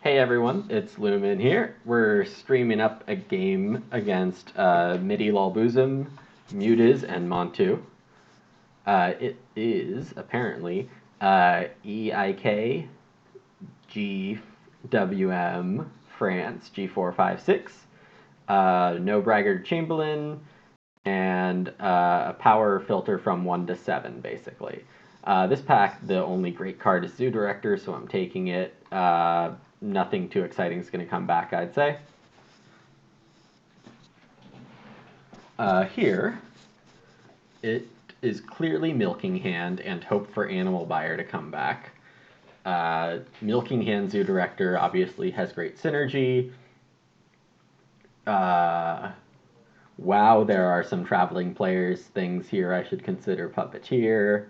Hey everyone, it's Lumen here. We're streaming up a game against Midilolbusim, Mewdes, and Montu. It is apparently EIK GWM France G456, no braggart Chamberlain, and a power filter from 1 to 7, basically. This pack, the only great card is Zoo Director, so I'm taking it. Nothing too exciting is going to come back, I'd say. Here, it is clearly Milking Hand and Hope for Animal Buyer to come back. Milking Hand Zoo Director obviously has great synergy. Wow, there are some traveling players things here I should consider Puppeteer.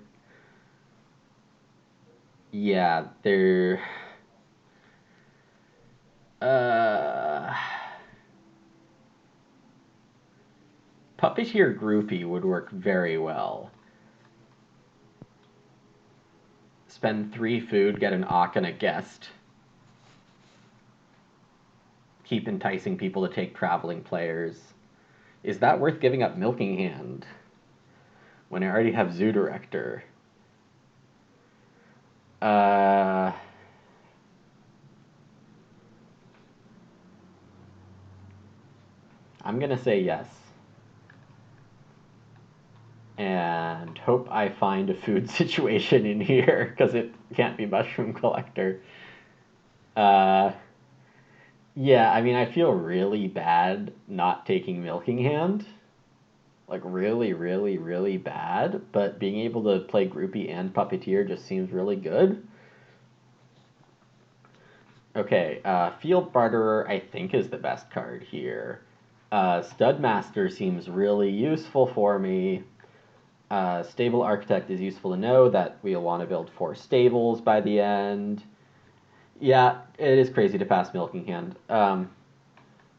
Yeah, they're... Puppeteer Groupie would work very well. Spend 3 food, get an Auk and a guest. Keep enticing people to take traveling players. Is that worth giving up Milking Hand when I already have Zoo Director? I'm gonna say yes. And hope I find a food situation in here, because it can't be Mushroom Collector. Yeah, I mean, I feel really bad not taking Milking Hand. Like, really, really, really bad. But being able to play Groupie and Puppeteer just seems really good. Okay, Field Barterer, I think, is the best card here. Studmaster seems really useful for me. Stable Architect is useful to know that we'll want to build 4 stables by the end. Yeah, it is crazy to pass Milking Hand.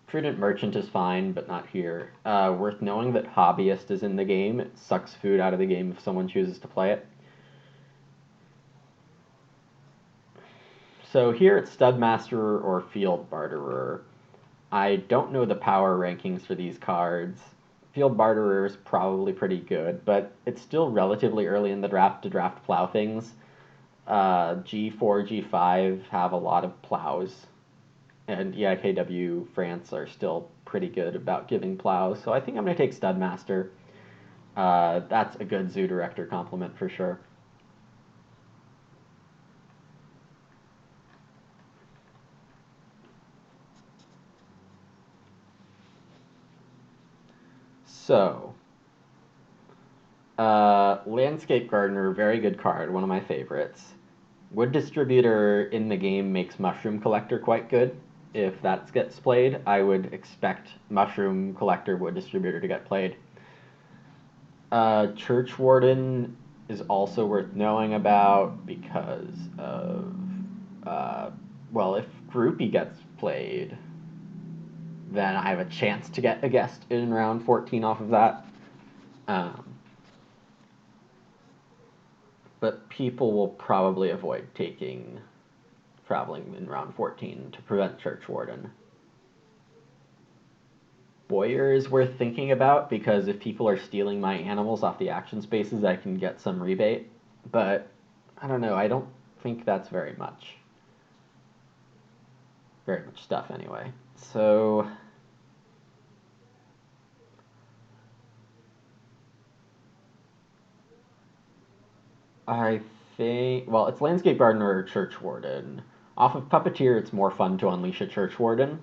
Prudent Merchant is fine, but not here. Worth knowing that Hobbyist is in the game. It sucks food out of the game if someone chooses to play it. So here it's Studmaster or Field Barterer. I don't know the power rankings for these cards. Field Barterer is probably pretty good, but it's still relatively early in the draft to draft plow things. G4, G5 have a lot of plows, and EIKW France are still pretty good about giving plows, so I think I'm going to take Studmaster. That's a good Zoo Director compliment for sure. So, Landscape Gardener, very good card, one of my favorites. Wood Distributor in the game makes Mushroom Collector quite good. If that gets played, I would expect Mushroom Collector, Wood Distributor to get played. Church Warden is also worth knowing about because of, well, if Groupie gets played, then I have a chance to get a guest in round 14 off of that. But people will probably avoid taking traveling in round 14 to prevent Church Warden. Boyer is worth thinking about because if people are stealing my animals off the action spaces, I can get some rebate. But I don't know, I don't think that's very much. Very much stuff anyway. So I think, well, it's Landscape Gardener or Church Warden. Off of Puppeteer, it's more fun to unleash a Church Warden.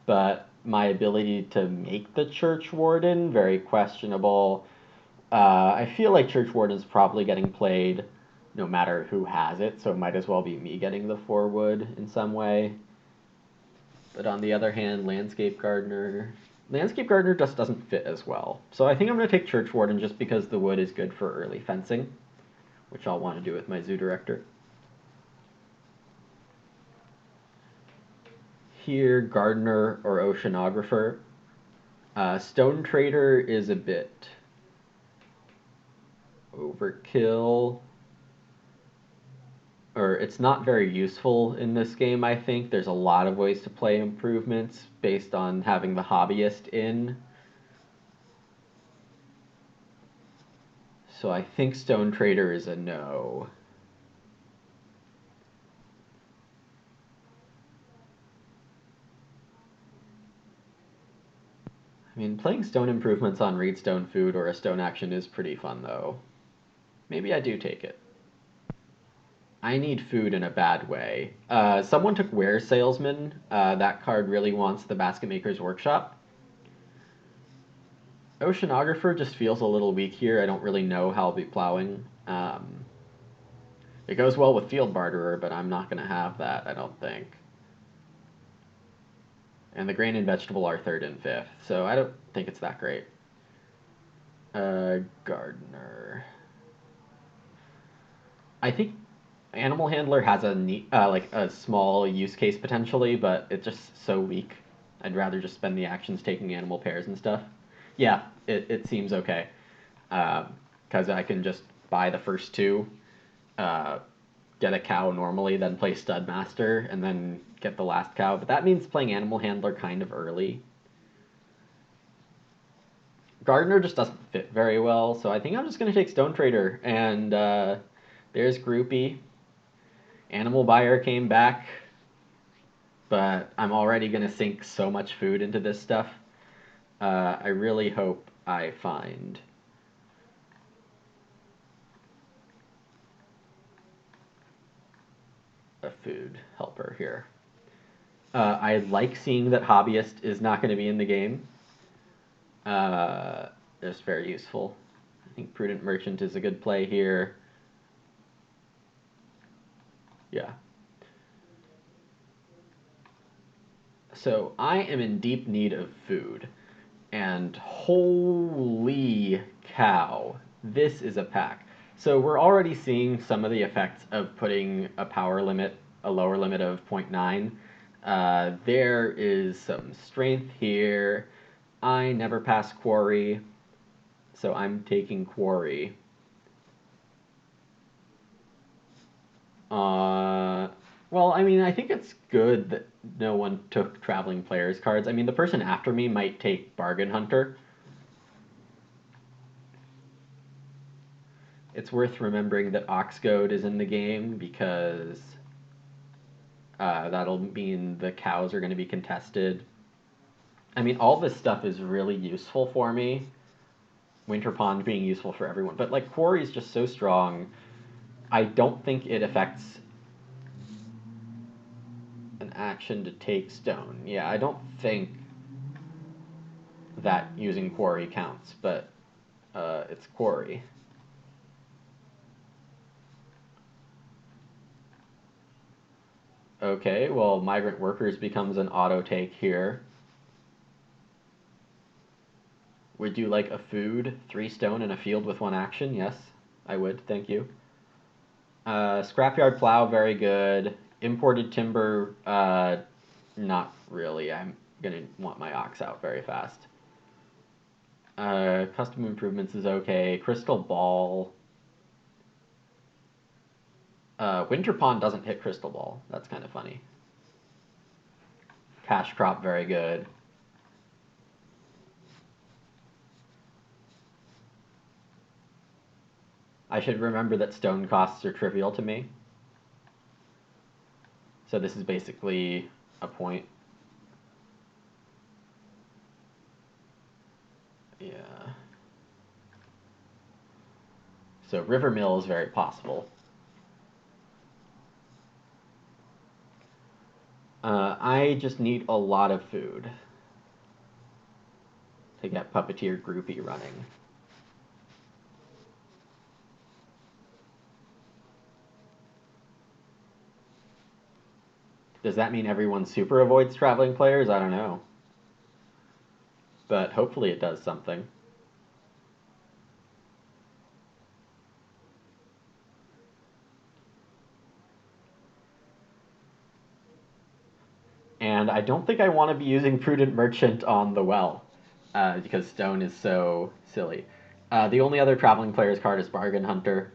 But my ability to make the Church Warden, very questionable. I feel like Church Warden's probably getting played no matter who has it, so it might as well be me getting the 4 wood in some way. But on the other hand, Landscape Gardener just doesn't fit as well. So I think I'm going to take Church Warden just because the wood is good for early fencing, which I'll want to do with my Zoo Director. Here, Gardener or Oceanographer. Stone Trader is a bit overkill. Or It's not very useful in this game, I think. There's a lot of ways to play improvements based on having the hobbyist in. So I think Stone Trader is a no. I mean, playing stone improvements on Read Stone Food or a stone action is pretty fun, though. Maybe I do take it. I need food in a bad way. Someone took Ware Salesman. That card really wants the Basket Maker's Workshop. Oceanographer just feels a little weak here. I don't really know how I'll be plowing. It goes well with Field Barterer, but I'm not going to have that, I don't think. And the grain and vegetable are third and fifth, so I don't think it's that great. Gardener. I think Animal Handler has a neat, like a small use case potentially, but it's just so weak. I'd rather just spend the actions taking animal pairs and stuff. Yeah, it seems okay. Because I can just buy the first two, get a cow normally, then play Stud Master, and then get the last cow. But that means playing Animal Handler kind of early. Gardener just doesn't fit very well, so I think I'm just going to take Stone Trader. And there's Groupie. Animal Buyer came back, but I'm already going to sink so much food into this stuff. I really hope I find a food helper here. I like seeing that Hobbyist is not going to be in the game. It's very useful. I think Prudent Merchant is a good play here. Yeah. So I am in deep need of food. And holy cow, this is a pack. So we're already seeing some of the effects of putting a power limit, a lower limit of 0.9. There is some strength here. I never pass Quarry, so I'm taking Quarry. Well, I mean, I think it's good that no one took Traveling Players cards. I mean, the person after me might take Bargain Hunter. It's worth remembering that Oxgoad is in the game because that'll mean the cows are going to be contested. I mean, all this stuff is really useful for me. Winter Pond being useful for everyone. But, like, Quarry is just so strong. I don't think it affects an action to take stone. Yeah, I don't think that using Quarry counts, but it's Quarry. Okay, well, Migrant Workers becomes an auto take here. Would you like a food, 3 stone, and a field with 1 action? Yes, I would, thank you. Scrapyard Plow, very good. Imported Timber, not really. I'm gonna want my ox out very fast. Custom Improvements is okay. Crystal Ball. Winter Pond doesn't hit Crystal Ball. That's kind of funny. Cash Crop, very good. I should remember that stone costs are trivial to me. So this is basically a point. Yeah. So River Mill is very possible. I just need a lot of food to get Puppeteer Groupie running. Does that mean everyone super avoids Traveling Players? I don't know. But hopefully it does something. And I don't think I want to be using Prudent Merchant on the well, because stone is so silly. The only other Traveling Players card is Bargain Hunter.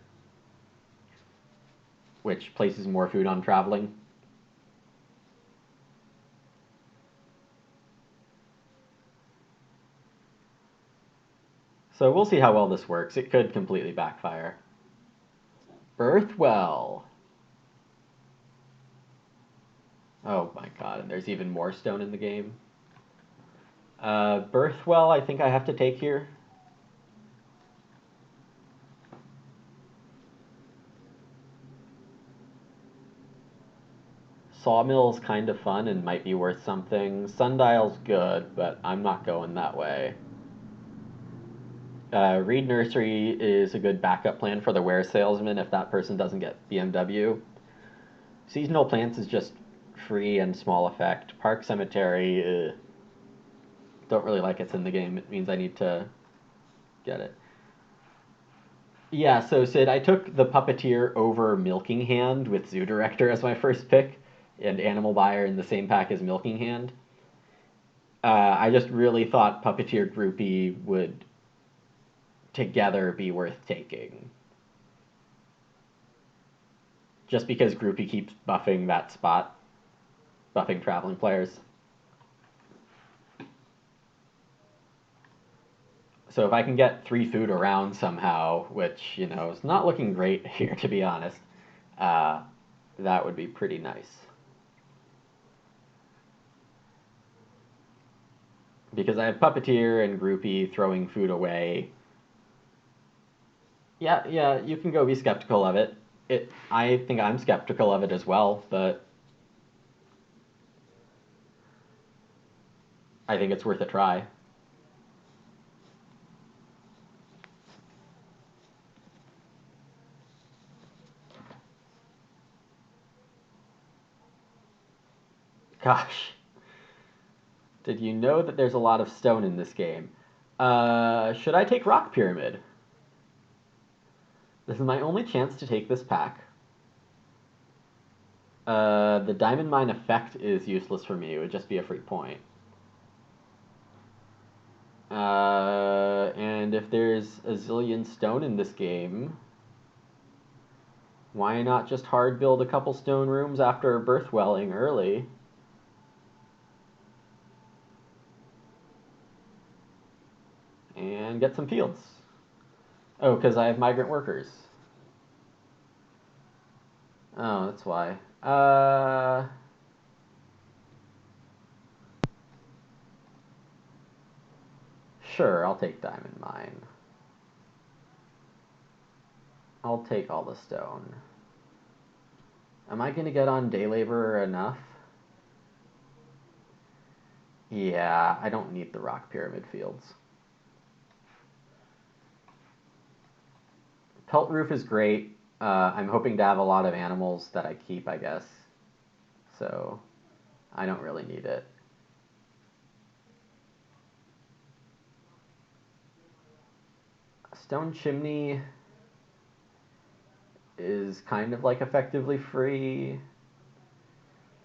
which places more food on traveling. So we'll see how well this works. It could completely backfire. Birthwell. Oh my god, and there's even more stone in the game. Birthwell, I think I have to take here. Sawmill's kind of fun and might be worth something. Sundial's good, but I'm not going that way. Reed Nursery is a good backup plan for the ware salesman if that person doesn't get BMW. Seasonal plants is just free and small effect. Park Cemetery, don't really like it's in the game. It means I need to get it. Yeah, so Sid, I took the Puppeteer over Milking Hand with Zoo Director as my first pick, and Animal Buyer in the same pack as Milking Hand. I just really thought Puppeteer Groupie would together be worth taking. Just because Groupie keeps buffing that spot, buffing traveling players. So if I can get 3 food around somehow, which, is not looking great here, to be honest, that would be pretty nice. Because I have Puppeteer and Groupie throwing food away. Yeah, you can go be skeptical of it. I think I'm skeptical of it as well, but I think it's worth a try. Gosh. Did you know that there's a lot of stone in this game? Should I take Rock Pyramid? This is my only chance to take this pack. The Diamond Mine effect is useless for me. It would just be a free point. And if there's a zillion stone in this game, why not just hard build a couple stone rooms after Birthwelling early? And get some fields. Oh, because I have migrant workers. Oh, that's why. Sure, I'll take Diamond Mine. I'll take all the stone. Am I going to get on Day Laborer enough? Yeah, I don't need the Rock Pyramid fields. Pelt Roof is great. I'm hoping to have a lot of animals that I keep, I guess. So, I don't really need it. Stone Chimney is kind of like effectively free.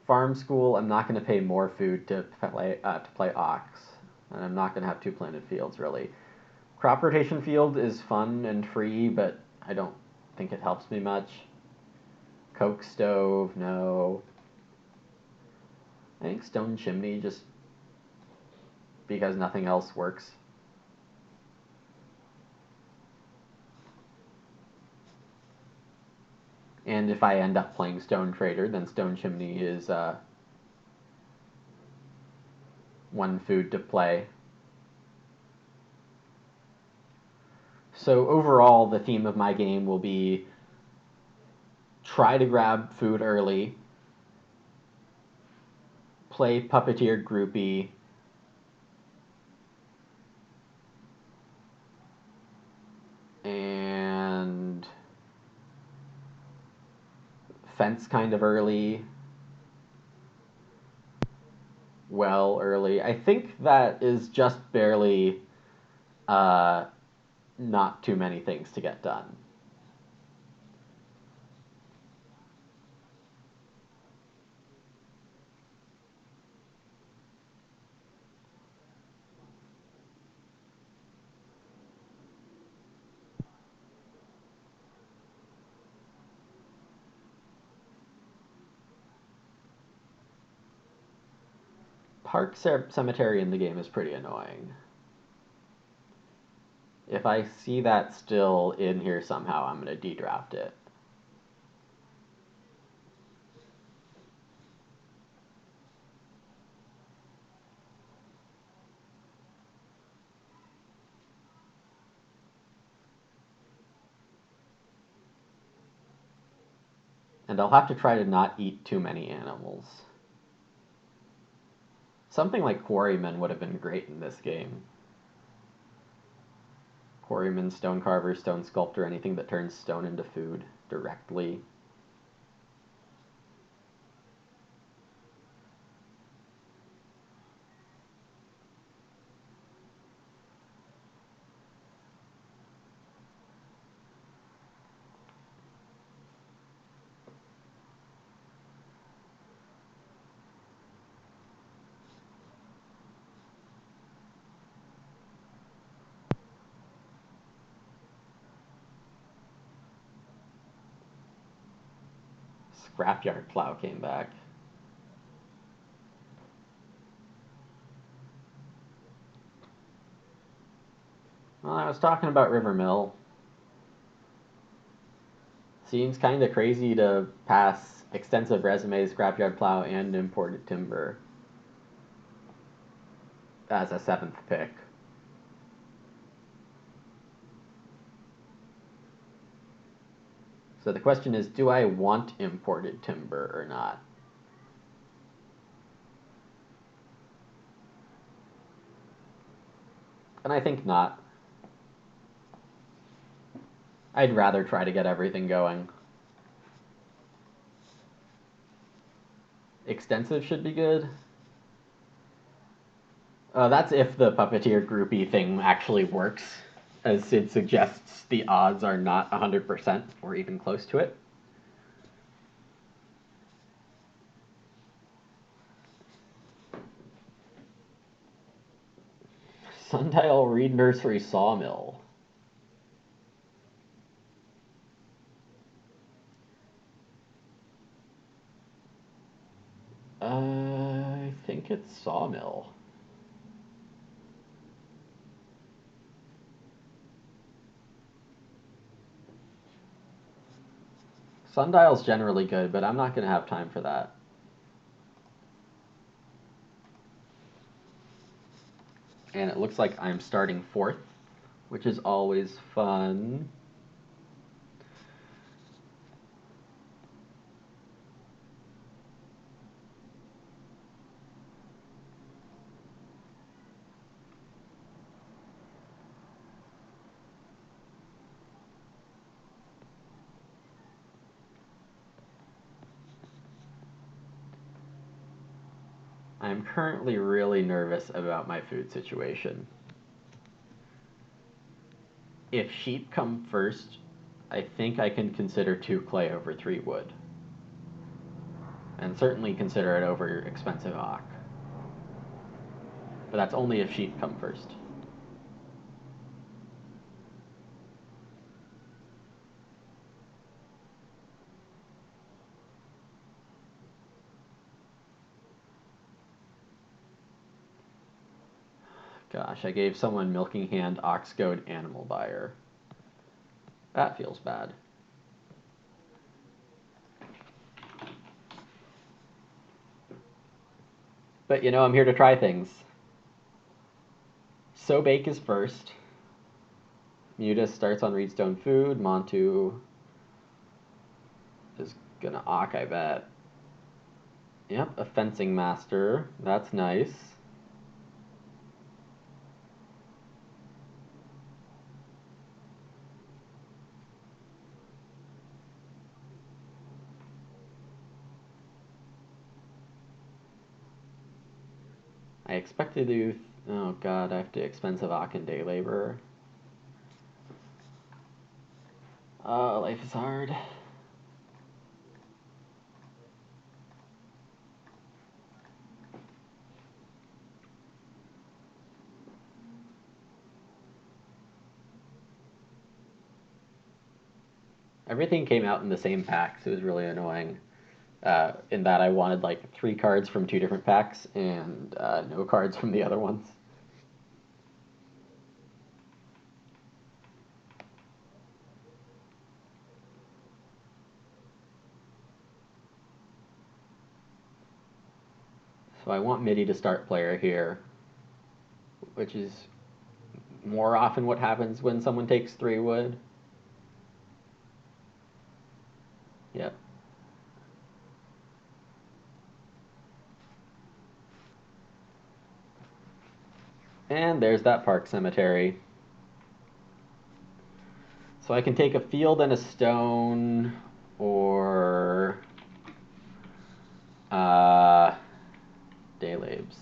Farm School, I'm not going to pay more food to play Ox, and I'm not going to have 2 planted fields really. Crop Rotation Field is fun and free, but I don't think it helps me much. Coke Stove, no. I think Stone Chimney just because nothing else works. And if I end up playing Stone Trader, then Stone Chimney is 1 food to play. So overall, the theme of my game will be try to grab food early, play Puppeteer Groupie, and fence kind of early, well early. I think that is just barely not too many things to get done. Park Cemetery in the game is pretty annoying. If I see that still in here somehow, I'm going to de-draft it. And I'll have to try to not eat too many animals. Something like Quarryman would have been great in this game. Quarryman, Stone Carver, Stone Sculptor, anything that turns stone into food directly. Scrapyard Plow came back. Well, I was talking about River Mill. Seems kind of crazy to pass extensive resumes, Scrapyard Plow, and imported timber as a 7th pick. So the question is, do I want imported timber or not? And I think not. I'd rather try to get everything going. Extensive should be good. That's if the puppeteer groupie thing actually works. As Sid suggests, the odds are not 100% or even close to it. Sundial Reed Nursery Sawmill. I think it's Sawmill. Sundial's generally good, but I'm not going to have time for that. And it looks like I'm starting 4th, which is always fun. I'm currently really nervous about my food situation. If sheep come first, I think I can consider 2 clay over 3 wood. And certainly consider it over expensive oak. But that's only if sheep come first. Gosh, I gave someone Milking Hand, Ox Goad, Animal Buyer. That feels bad. But you know, I'm here to try things. So Bake is first. Mewdes starts on Reedstone Food. Montu is gonna Ock, I bet. Yep, a Fencing Master. That's nice. I expect to do... Oh god, I have to expensive Ock and Day Laborer. Life is hard. Everything came out in the same pack, so it was really annoying. In that I wanted like 3 cards from 2 different packs and no cards from the other ones. So I want Midi to start player here, which is more often what happens when someone takes 3 wood. Yep. And there's that park cemetery. So I can take a field and a stone, or Daylabes.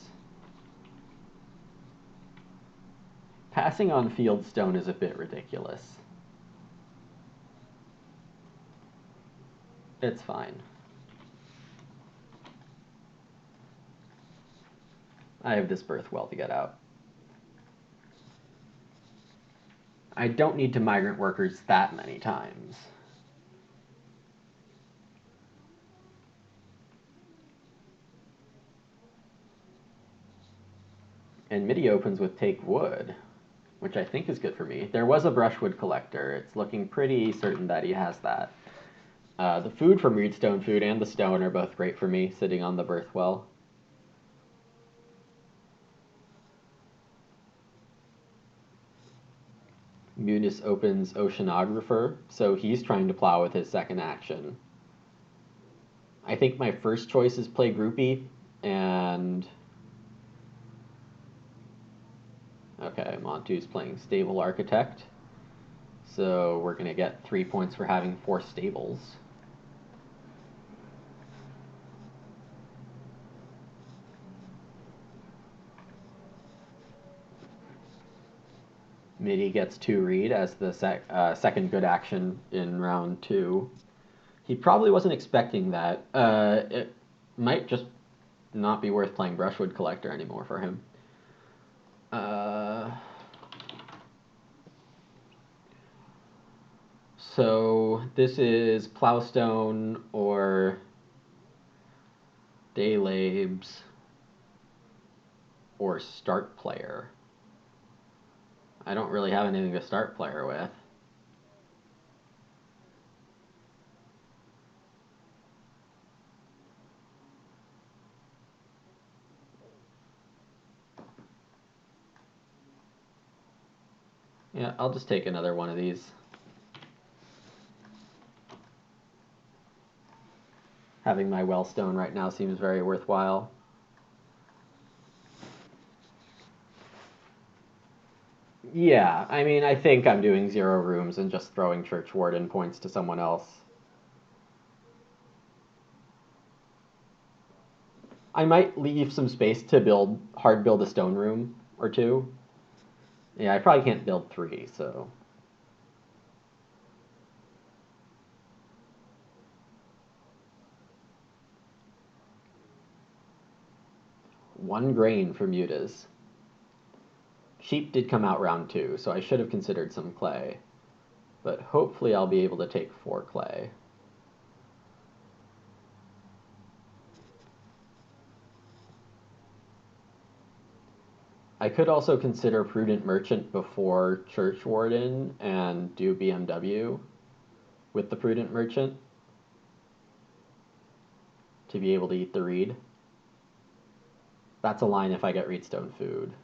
Passing on field stone is a bit ridiculous. It's fine. I have this birth well to get out. I don't need to migrant workers that many times. And Midi opens with take wood, which I think is good for me. There was a brushwood collector. It's looking pretty certain that he has that. The food from Reedstone Food and the stone are both great for me, sitting on the birth well. Mewdes opens Oceanographer, so he's trying to plow with his second action. I think my first choice is play Groupie, and okay, Montu's playing Stable Architect, so we're going to get 3 points for having 4 stables. Midi gets 2 read as the second good action in round 2. He probably wasn't expecting that. It might just not be worth playing Brushwood Collector anymore for him. So this is Plowstone or Daylabes or Start Player. I don't really have anything to start player with. Yeah, I'll just take another one of these. Having my Wellstone right now seems very worthwhile. Yeah, I mean, I think I'm doing 0 rooms and just throwing Church Warden points to someone else. I might leave some space to hard build a stone room or 2. Yeah, I probably can't build 3, so. One grain for Mewdes. Sheep did come out round 2, so I should have considered some clay. But hopefully I'll be able to take 4 clay. I could also consider Prudent Merchant before Church Warden and do BMW with the Prudent Merchant to be able to eat the reed. That's a line if I get Reedstone Food.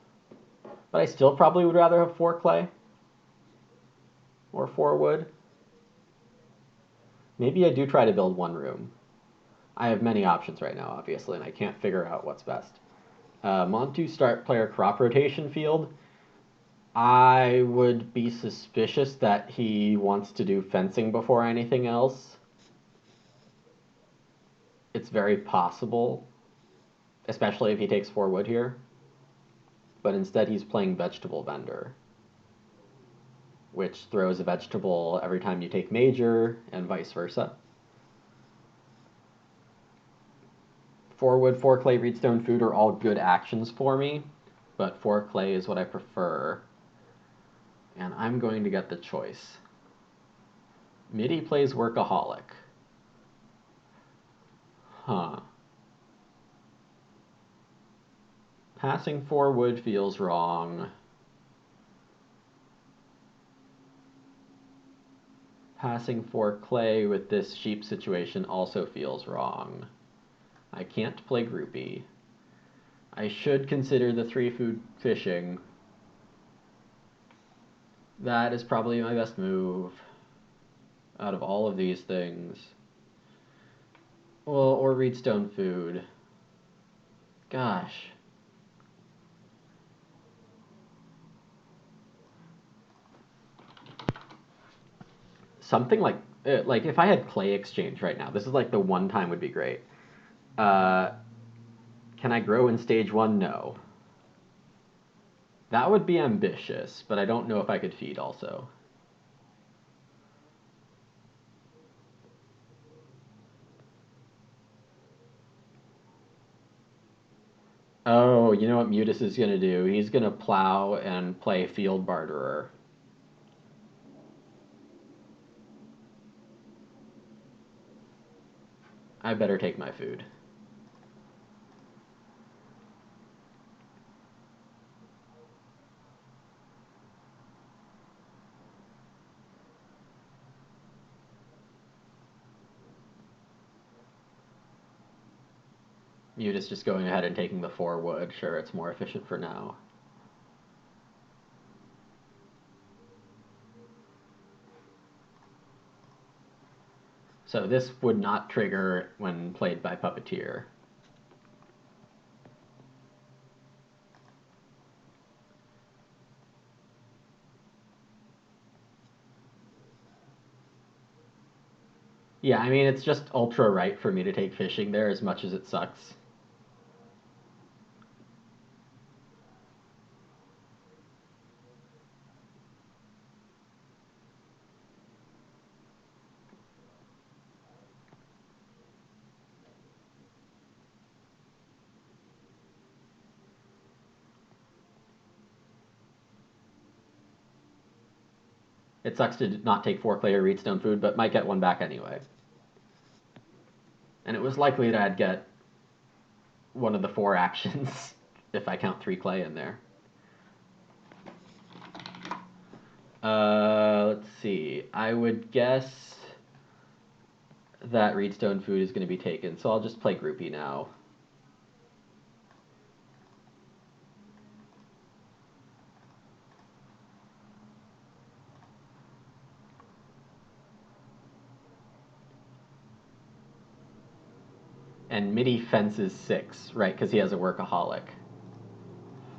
But I still probably would rather have 4 clay or 4 wood. Maybe I do try to build 1 room. I have many options right now, obviously, and I can't figure out what's best. Montu start player crop rotation field. I would be suspicious that he wants to do fencing before anything else. It's very possible, especially if he takes 4 wood here. But instead he's playing vegetable vendor, which throws a vegetable every time you take major, and vice versa. 4 wood, 4 clay, Reedstone Food are all good actions for me, but 4 clay is what I prefer. And I'm going to get the choice. Midi plays Workaholic. Huh. Passing 4 wood feels wrong. Passing 4 clay with this sheep situation also feels wrong. I can't play groupie. I should consider the 3 food fishing. That is probably my best move out of all of these things. Well, or read stone food. Gosh. Something like if I had clay exchange right now, this is like the one time would be great. Uh, can I grow in stage 1? No. That would be ambitious, but I don't know if I could feed also. Oh, you know what Mewdes is going to do? He's going to plow and play field barterer. I better take my food. Mewdes just going ahead and taking the 4 wood. Sure, it's more efficient for now. So this would not trigger when played by Puppeteer. Yeah, I mean, it's just ultra right for me to take fishing there as much as it sucks. It sucks to not take 4 clay or reed stone food, but might get 1 back anyway. And it was likely that I'd get one of the 4 actions if I count 3 clay in there. Let's see. I would guess that reed stone food is going to be taken, so I'll just play groupie now. And Midi fences 6, right? Because he has a workaholic.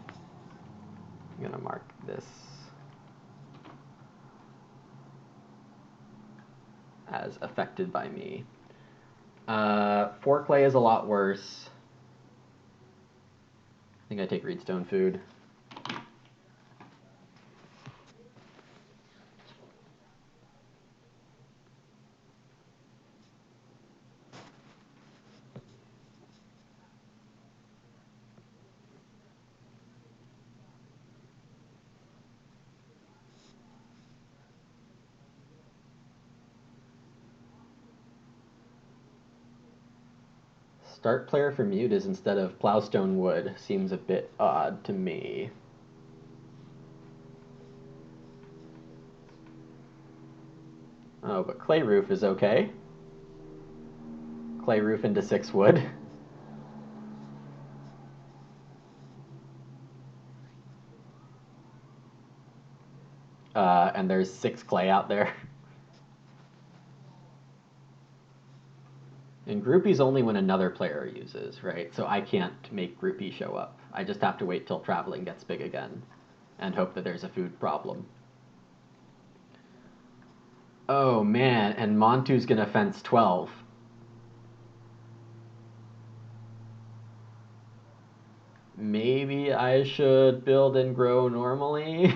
I'm going to mark this as affected by me. 4 clay is a lot worse. I think I take reed stone food. Start player for Mewdes instead of Plowstone Wood seems a bit odd to me. Oh, but Clay Roof is okay. Clay Roof into 6 wood. And there's 6 clay out there. And Groupie's only when another player uses, right? So I can't make Groupie show up. I just have to wait till traveling gets big again and hope that there's a food problem. Oh man, and Montu's gonna fence 12. Maybe I should build and grow normally.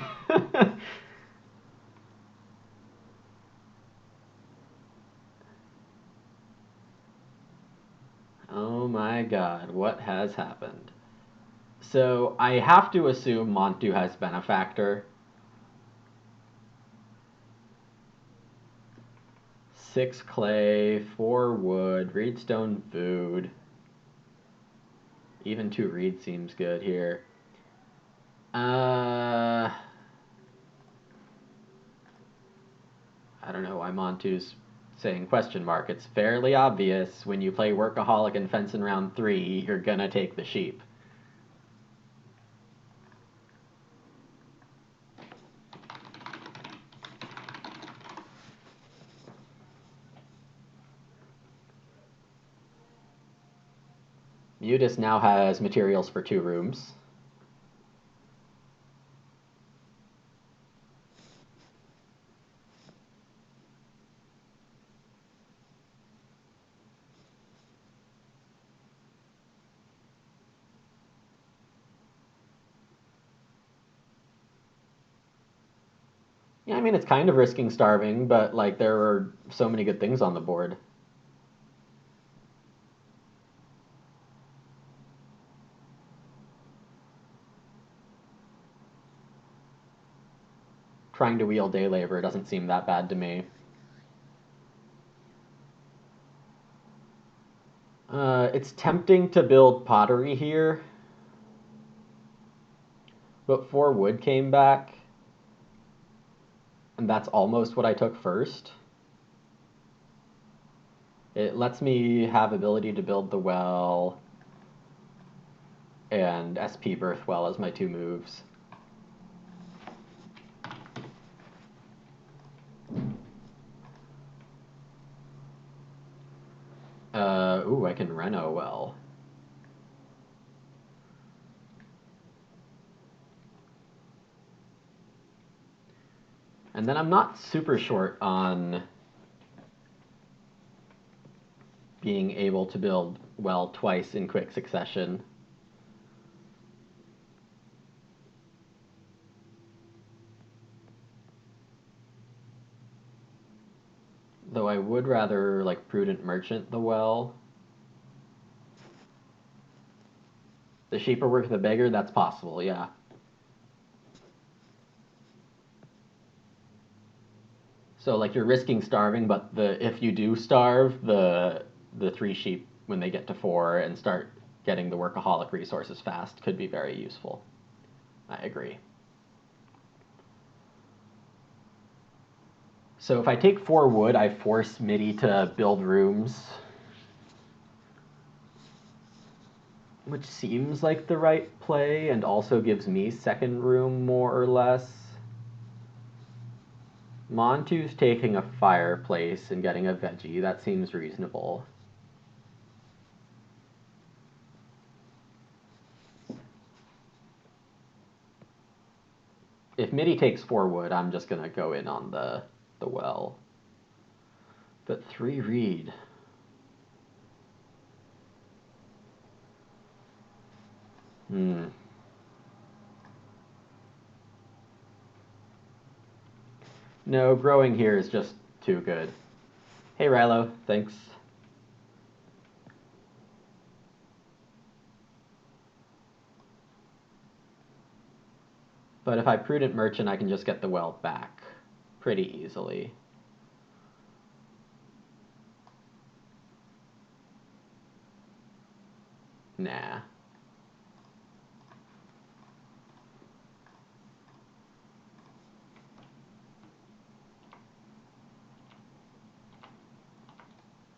Oh my god, what has happened? So I have to assume Montu has Benefactor. 6 clay, 4 wood, reedstone food. Even 2 reed seems good here. I don't know why Montu's saying question mark. It's fairly obvious when you play Workaholic and Fence in round 3, you're gonna take the sheep. Mewdes now has materials for 2 rooms. Yeah, I mean, it's kind of risking starving, but, like, there are so many good things on the board. Trying to wheel day labor doesn't seem that bad to me. It's tempting to build pottery here, but 4 wood came back, and that's almost what I took first. It lets me have ability to build the well and SP birth well as my 2 moves. Ooh, I can reno well. And then I'm not super short on being able to build well twice in quick succession. Though I would rather, like, Prudent Merchant the well. The sheep are worth the beggar, that's possible, yeah. So, like, you're risking starving, but if you do starve, the 3 sheep, when they get to 4 and start getting the Workaholic resources fast, could be very useful. I agree. So if I take 4 wood, I force Midi to build rooms, which seems like the right play, and also gives me second room, more or less. Montu's taking a fireplace and getting a veggie. That seems reasonable. If Midi takes 4 wood, I'm just going to go in on the well. But 3 reed. No, growing here is just too good. Hey, Rilo, thanks. But if I Prudent Merchant, I can just get the well back pretty easily. Nah.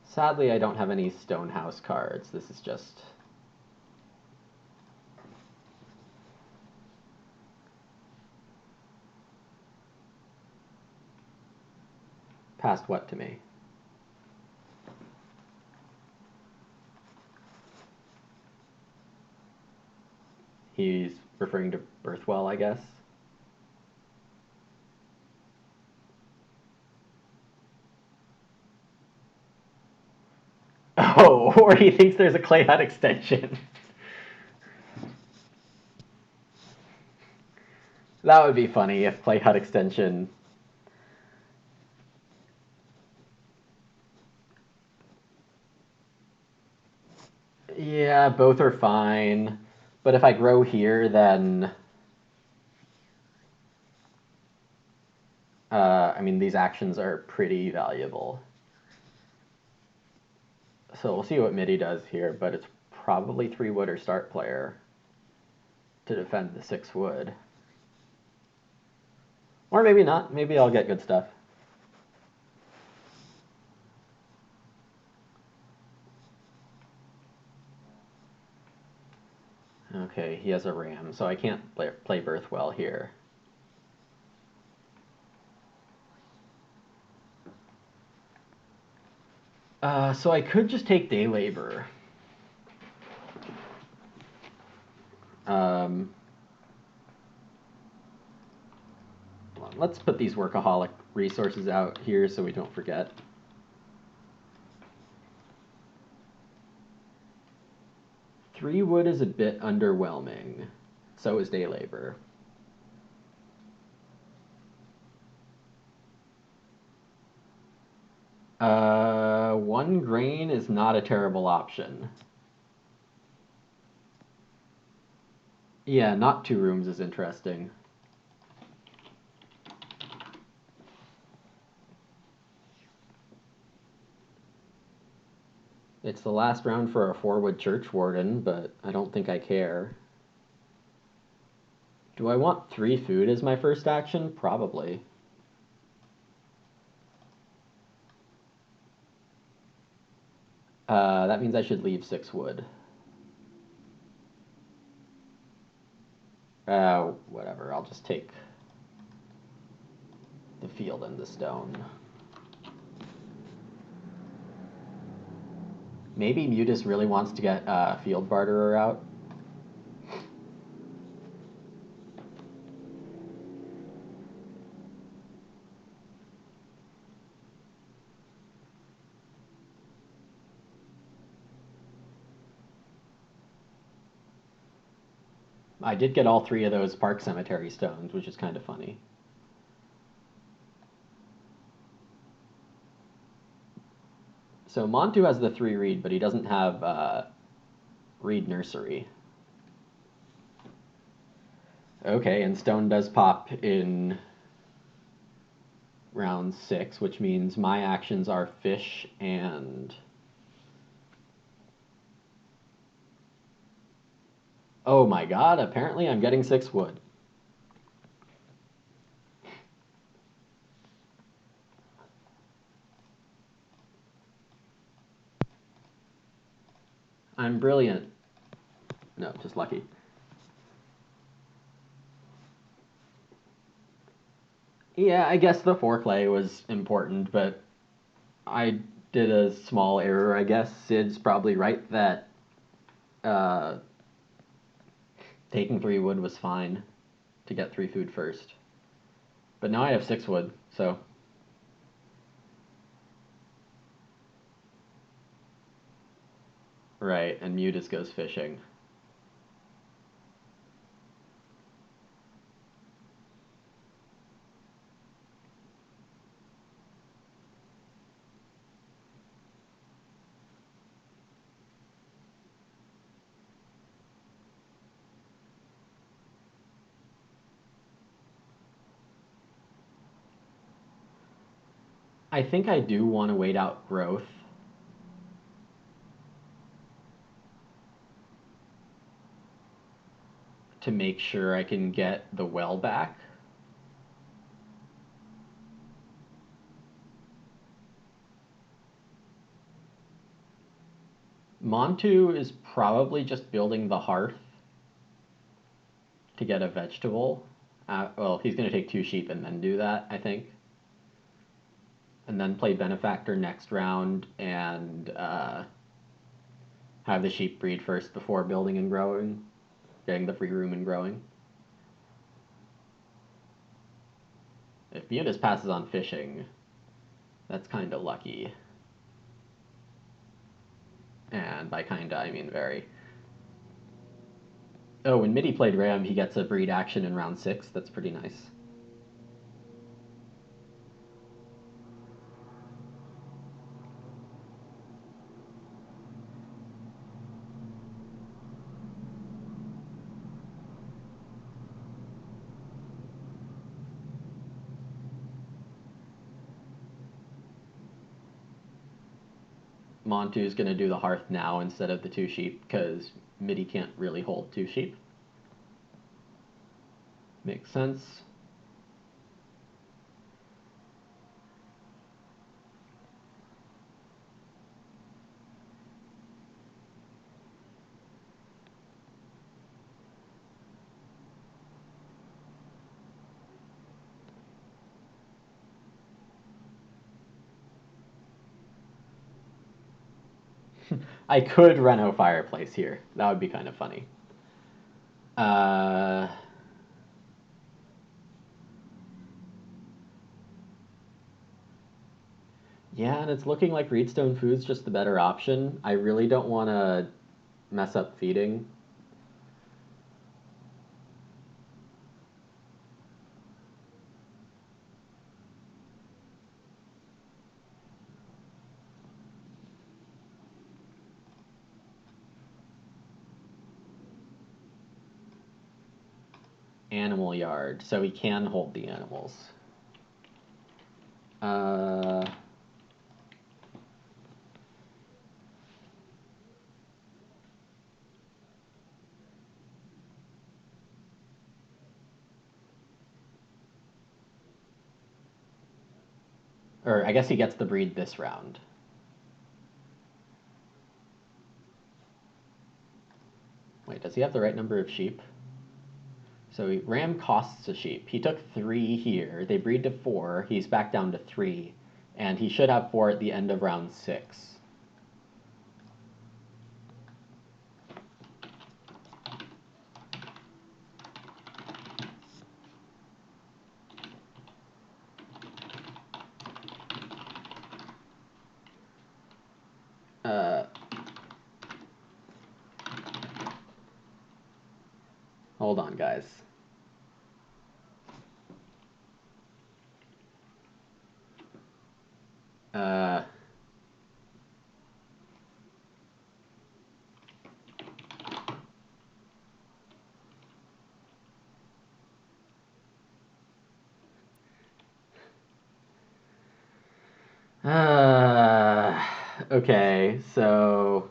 Sadly, I don't have any Stonehouse cards. This is just... Past what to me? He's referring to Birthwell, I guess. Oh, or he thinks there's a clay hut extension. That would be funny if clay hut extension... Yeah, both are fine. But if I grow here, then... I mean, these actions are pretty valuable. So we'll see what Midi does here, but it's probably 3 wood or start player to defend the 6 wood. Or maybe not. Maybe I'll get good stuff. Okay, he has a ram, so I can't play Birthwell here. So I could just take Day Labor. Let's put these workaholic resources out here so we don't forget. Three wood is a bit underwhelming. So is Day Labor. One grain is not a terrible option. Yeah, not 2 rooms is interesting. It's the last round for a 4-wood Church Warden, but I don't think I care. Do I want 3 food as my first action? Probably. That means I should leave 6 wood. Whatever, I'll just take the field and the stone. Maybe Mewdes really wants to get Field Barterer out. I did get all 3 of those Park Cemetery stones, which is kind of funny. So Montu has the 3 reed, but he doesn't have reed nursery. Okay, and stone does pop in round 6, which means my actions are fish and... Oh my god, apparently I'm getting 6 wood. I'm brilliant. No, just lucky. Yeah, I guess the 4 clay was important, but I did a small error, I guess. Sid's probably right that taking 3 wood was fine to get 3 food first. But now I have 6 wood, so... Right, and Mewdes goes fishing. I think I do want to wait out growth. To make sure I can get the well back. Montu is probably just building the hearth to get a vegetable. Well, he's going to take 2 sheep and then do that, I think. And then play Benefactor next round and have the sheep breed first before building and growing, getting the free room and growing. If Mewdes passes on fishing, that's kind of lucky. And by kinda, I mean very. Oh, when Midi played Ram, he gets a breed action in round 6. That's pretty nice. Montu's going to do the hearth now instead of the 2 sheep, because Midi can't really hold 2 sheep. Makes sense. I could reno fireplace here. That would be kind of funny. Uh, yeah, and it's looking like Reedstone Food's just the better option. I really don't want to mess up feeding. Animal yard, so he can hold the animals. Uh, or I guess he gets the breed this round. Wait, does he have the right number of sheep? So Ram costs a sheep. He took 3 here. They breed to 4. He's back down to 3. And he should have 4 at the end of round 6. Uh, hold on, guys. Uh, okay, so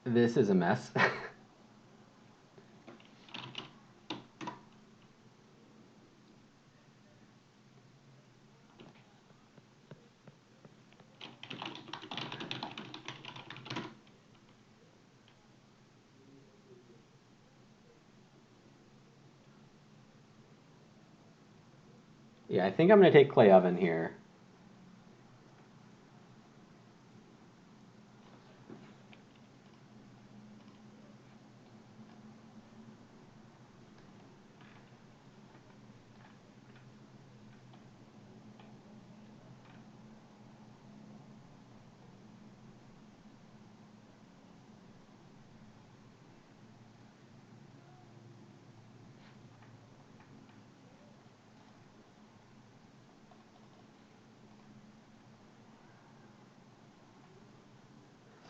this is a mess. Yeah, I think I'm going to take clay oven here.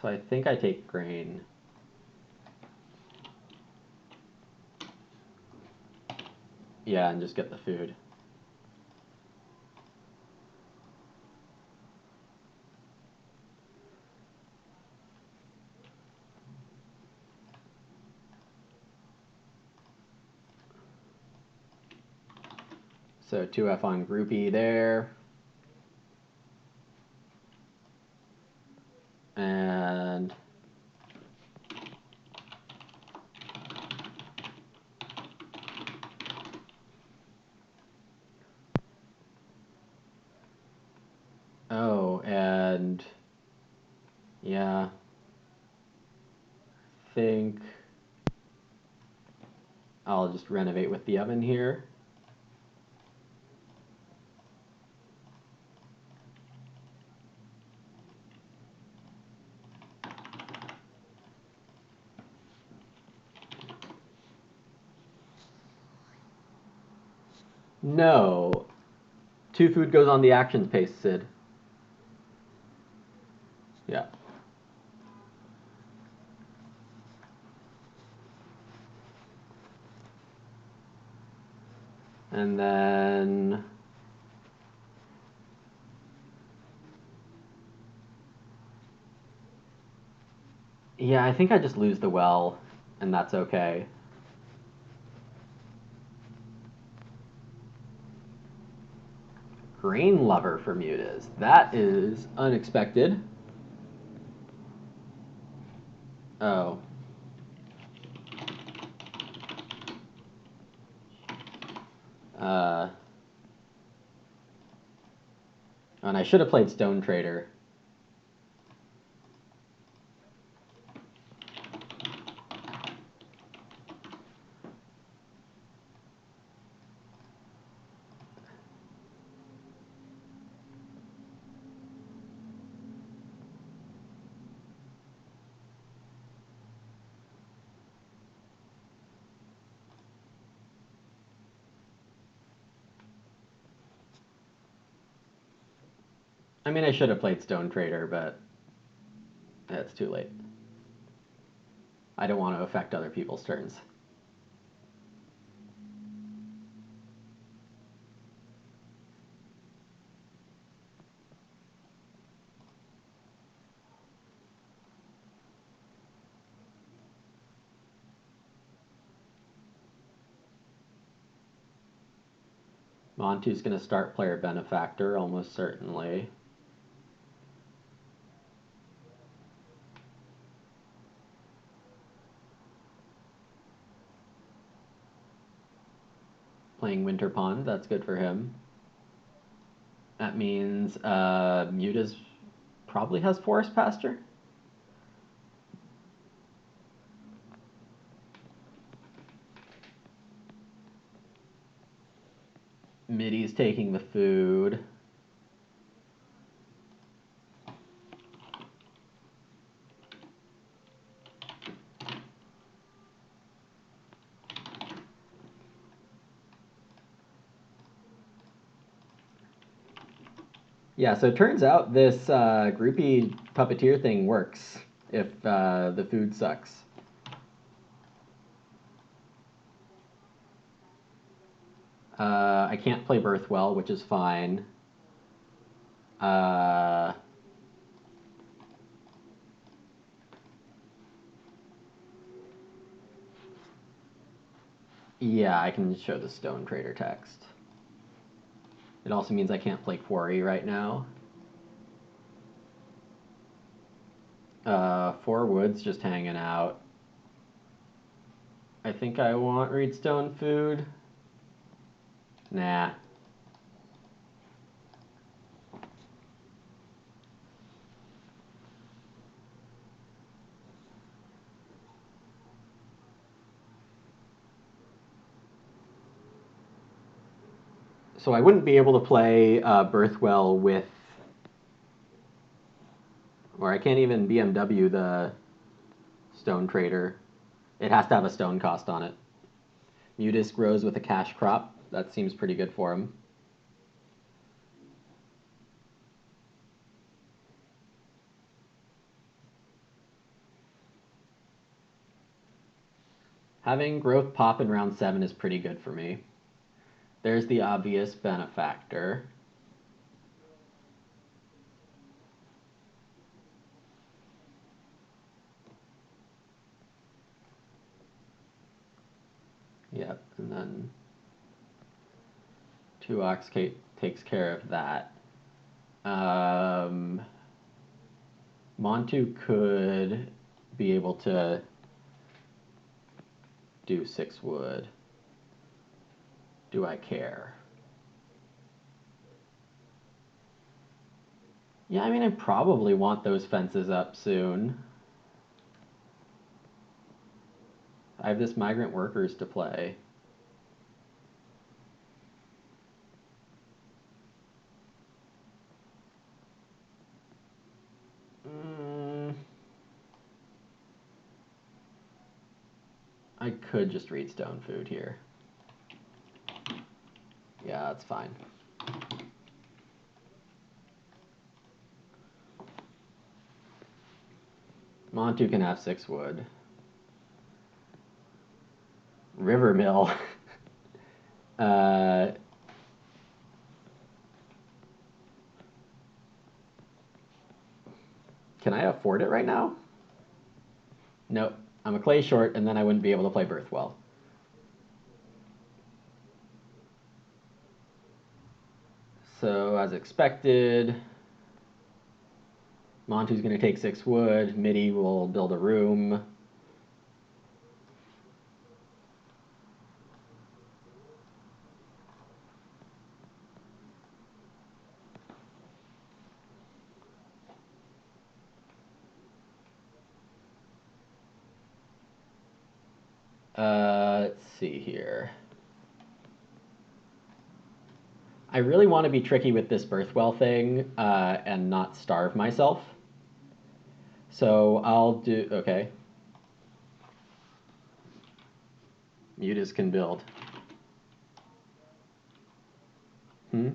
So I think I take grain. Yeah, and just get the food. So 2F on groupie there. And oh, and yeah, think I'll just renovate with the oven here. No. 2 food goes on the actions paste, Sid. And then yeah, I think I just lose the well, and that's okay. Grain lover for Mewdes. That is unexpected. Oh. Uh, and I should have played Stone Trader. I mean, I should have played Stone Trader, but it's too late. I don't want to affect other people's turns. Montu's going to start player benefactor, almost certainly. Playing Winter Pond, that's good for him. That means Mewdes probably has Forest Pasture. Middy's taking the food. Yeah, so it turns out this groupie puppeteer thing works if the food sucks. I can't play Birthwell, which is fine. Yeah, I can show the Stone Trader text. It also means I can't play Quarry right now. 4 woods just hanging out. I think I want Reedstone food. Nah. So I wouldn't be able to play Birthwell with, or I can't even BMW the Stone Trader. It has to have a stone cost on it. Mewdes grows with a cash crop. That seems pretty good for him. Having growth pop in round 7 is pretty good for me. There's the obvious benefactor. Yep, and then 2 Oxcate takes care of that. Montu could be able to do 6 wood. Do I care? Yeah, I mean, I probably want those fences up soon. I have this migrant workers to play. I could just read stone food here. Yeah, that's fine. Montu can have 6 wood. River Mill. Uh, can I afford it right now? Nope. I'm a clay short, and then I wouldn't be able to play Birth well. So, as expected, Montu's going to take 6 wood. Midi will build a room. Let's see here. I really want to be tricky with this Birthwell thing and not starve myself. So I'll do, okay. Mewdes can build. Hmm?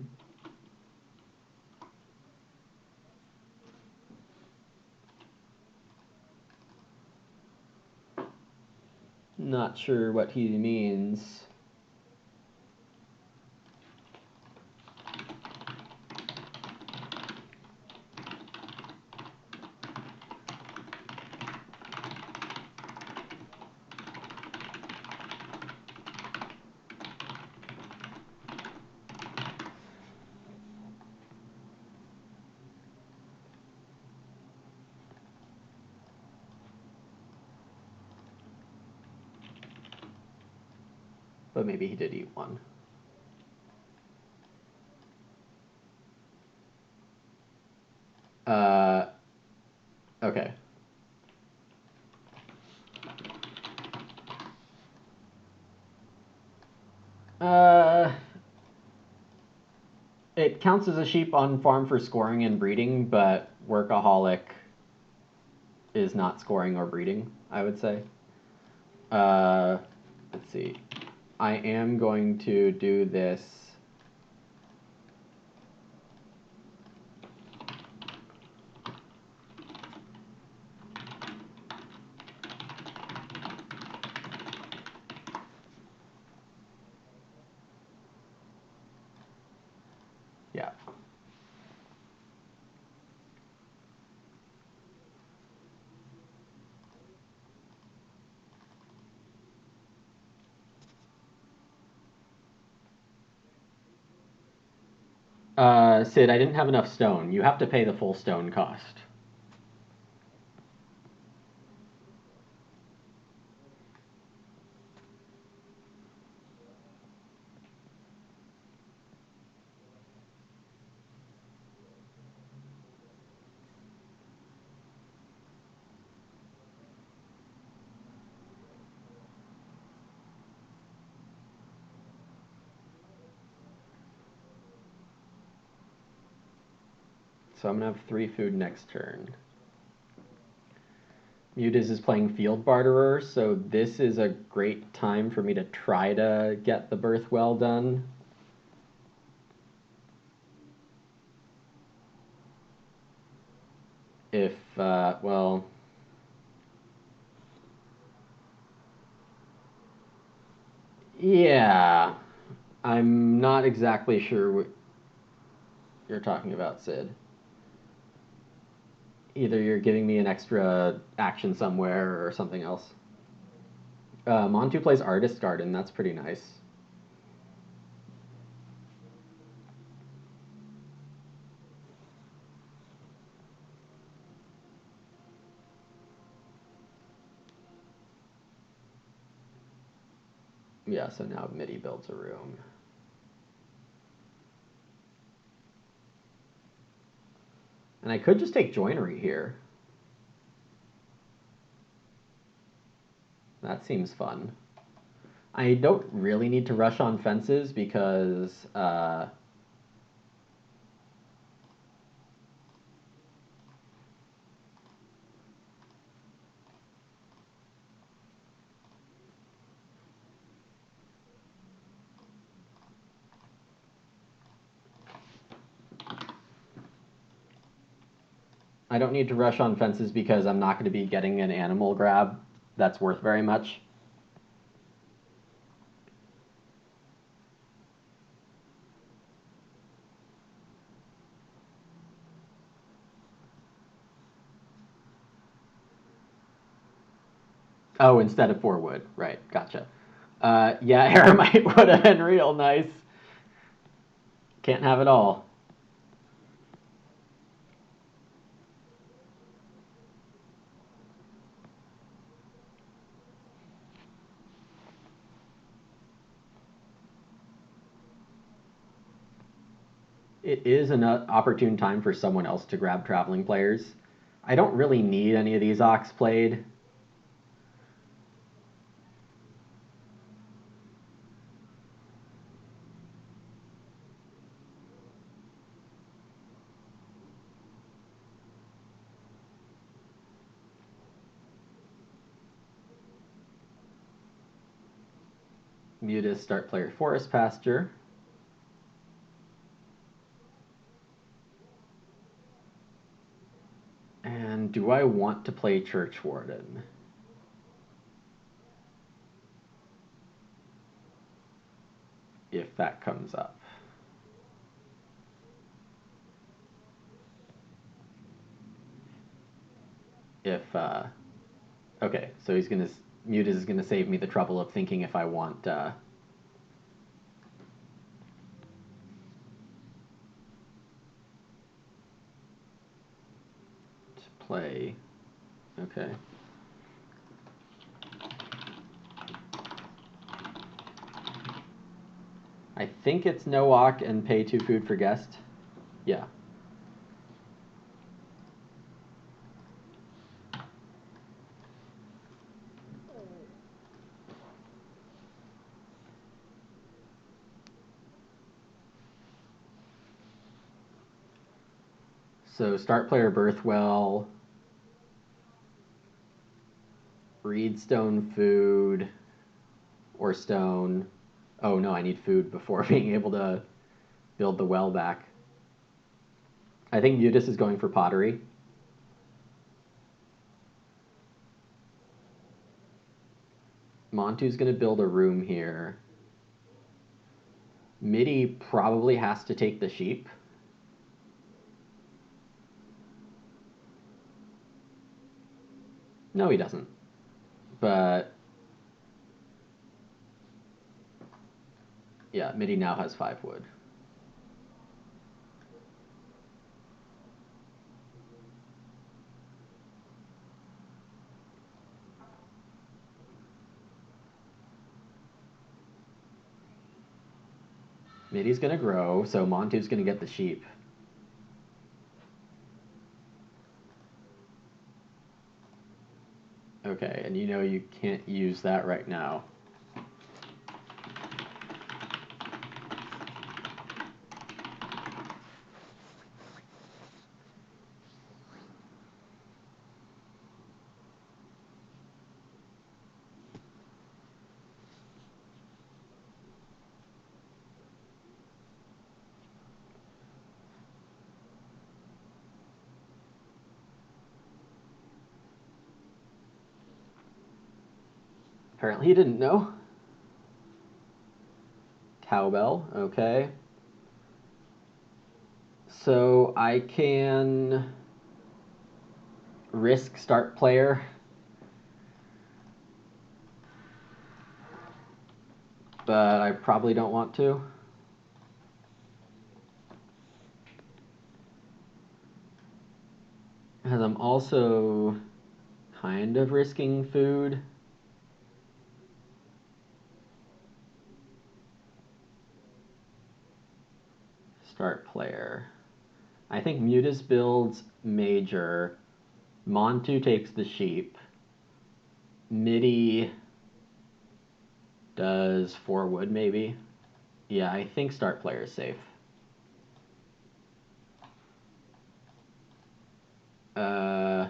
Not sure what he means. But maybe he did eat one. Okay. Uh, it counts as a sheep on farm for scoring and breeding, but workaholic is not scoring or breeding, I would say. Uh, let's see. I am going to do this. Yeah. Sid, I didn't have enough stone. You have to pay the full stone cost. So I'm going to have 3 food next turn. Mewdes is playing Field Barterer, so this is a great time for me to try to get the birth well done. If, well... Yeah. I'm not exactly sure what you're talking about, Sid. Either you're giving me an extra action somewhere or something else. Montu plays Artist Garden. That's pretty nice. Yeah, so now Midi builds a room. And I could just take Joinery here. That seems fun. I don't really need to rush on fences because I don't need to rush on fences because I'm not going to be getting an animal grab that's worth very much. Oh, instead of 4 wood. Right, gotcha. Yeah, Eremite would have been real nice. Can't have it all. It is an opportune time for someone else to grab traveling players. I don't really need any of these Ox played. Mewdes start player Forest Pasture. And do I want to play Church Warden? If that comes up. If, okay, so Mewdes is gonna save me the trouble of thinking if I want, to play. Okay. I think it's no walk and pay 2 food for guest. Yeah. So start player Birthwell, read stone food, or stone. Oh no, I need food before being able to build the well back. I think Mewdes is going for pottery. Montu's going to build a room here. Midi probably has to take the sheep. No, he doesn't. But yeah, Midi now has 5 wood. Midi's going to grow, so Montu's going to get the sheep. Okay, and you know you can't use that right now. Apparently he didn't know. Cowbell, okay. So I can risk start player, but I probably don't want to. Because I'm also kind of risking food. Start player. I think Mewdes builds major. Montu takes the sheep. Midi does 4 wood maybe. Yeah, I think start player is safe. Uh,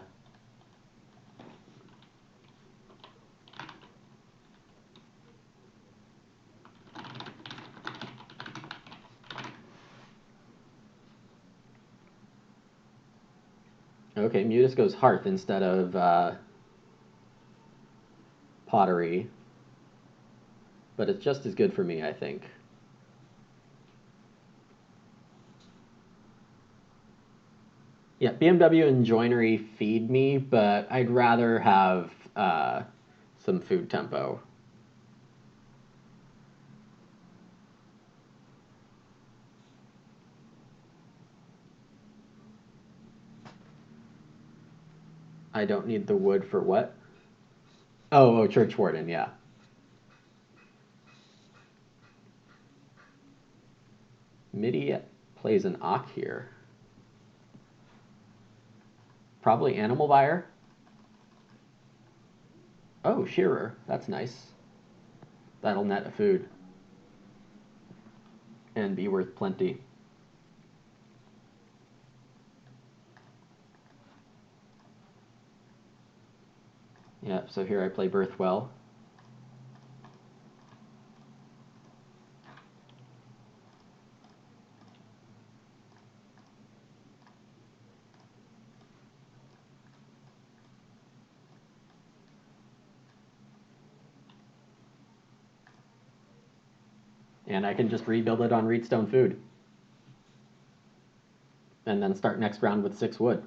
okay, Mewdes goes hearth instead of pottery. But it's just as good for me, I think. Yeah, BMW and joinery feed me, but I'd rather have some food tempo. I don't need the wood for what? Oh, Church Warden, yeah. Midi plays an Ock here. Probably Animal Buyer. Oh, Shearer. That's nice. That'll net a food. And be worth plenty. Yep, so here I play Birthwell. And I can just rebuild it on Reedstone Food. And then start next round with 6 wood.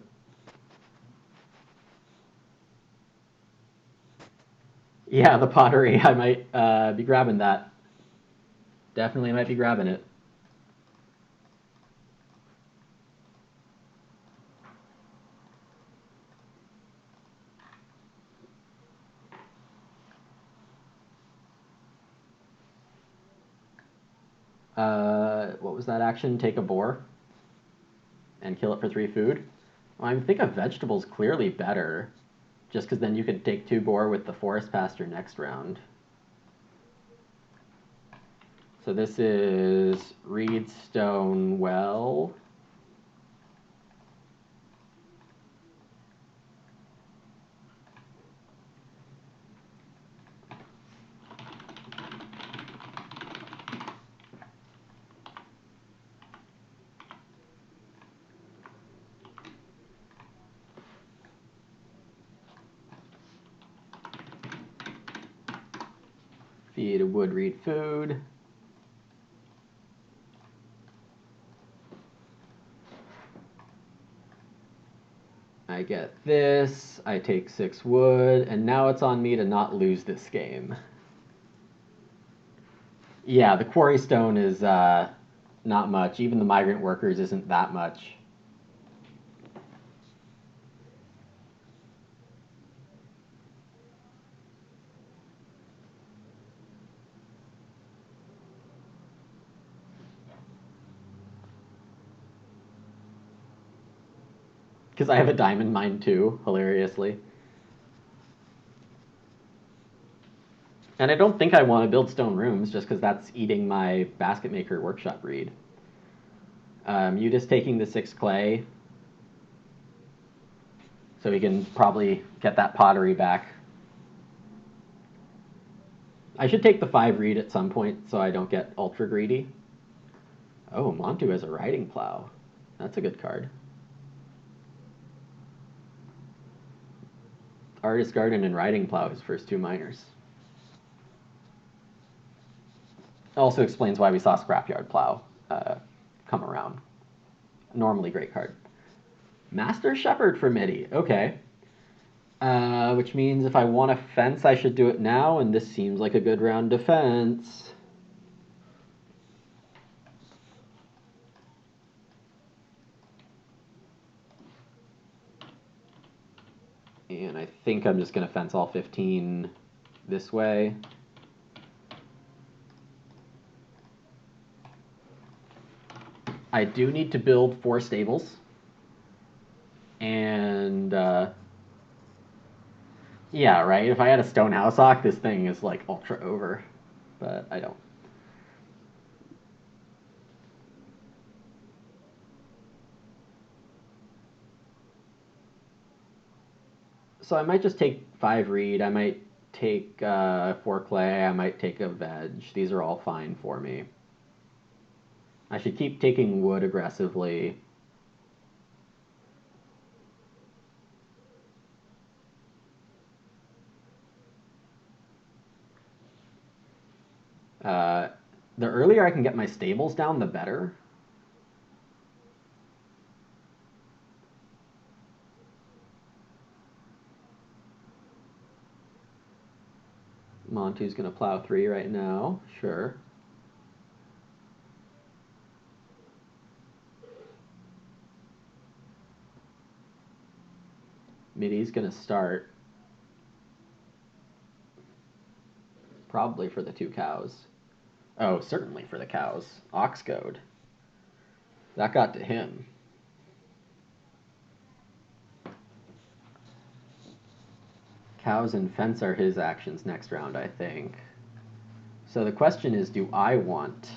Yeah, the pottery. I might be grabbing that. Definitely might be grabbing it. What was that action? Take a boar and kill it for 3 food? Well, I think a vegetable's clearly better, just because then you could take 2 boar with the forest pasture next round. So this is Reedstone Well. Feed a wood, reed food. I get this, I take 6 wood, and now it's on me to not lose this game. Yeah, the quarry stone is not much. Even the migrant workers isn't that much. Because I have a diamond mine too, hilariously. And I don't think I want to build stone rooms just because that's eating my basket maker workshop read. Mewdes taking the 6 clay, so he can probably get that pottery back. I should take the 5 read at some point so I don't get ultra greedy. Oh, Montu has a riding plow. That's a good card. Artist Garden and riding plow, his first 2 minors. Also explains why we saw Scrapyard Plow come around. Normally great card. Master Shepherd for Midi. Okay. Which means if I want a fence, I should do it now, and this seems like a good round defense. And I think I'm just going to fence all 15 this way. I do need to build 4 stables. And, yeah, right? If I had a stone house hawk, this thing is, like, ultra over. But I don't. So I might just take 5 reed. I might take 4 clay. I might take a veg. These are all fine for me. I should keep taking wood aggressively. The earlier I can get my stables down, the better. Montu's going to plow 3 right now. Sure. Midi's going to start. Probably for the 2 cows. Oh, certainly for the cows. Ox goad. That got to him. Cows and fence are his actions next round, I think. So the question is, do I want...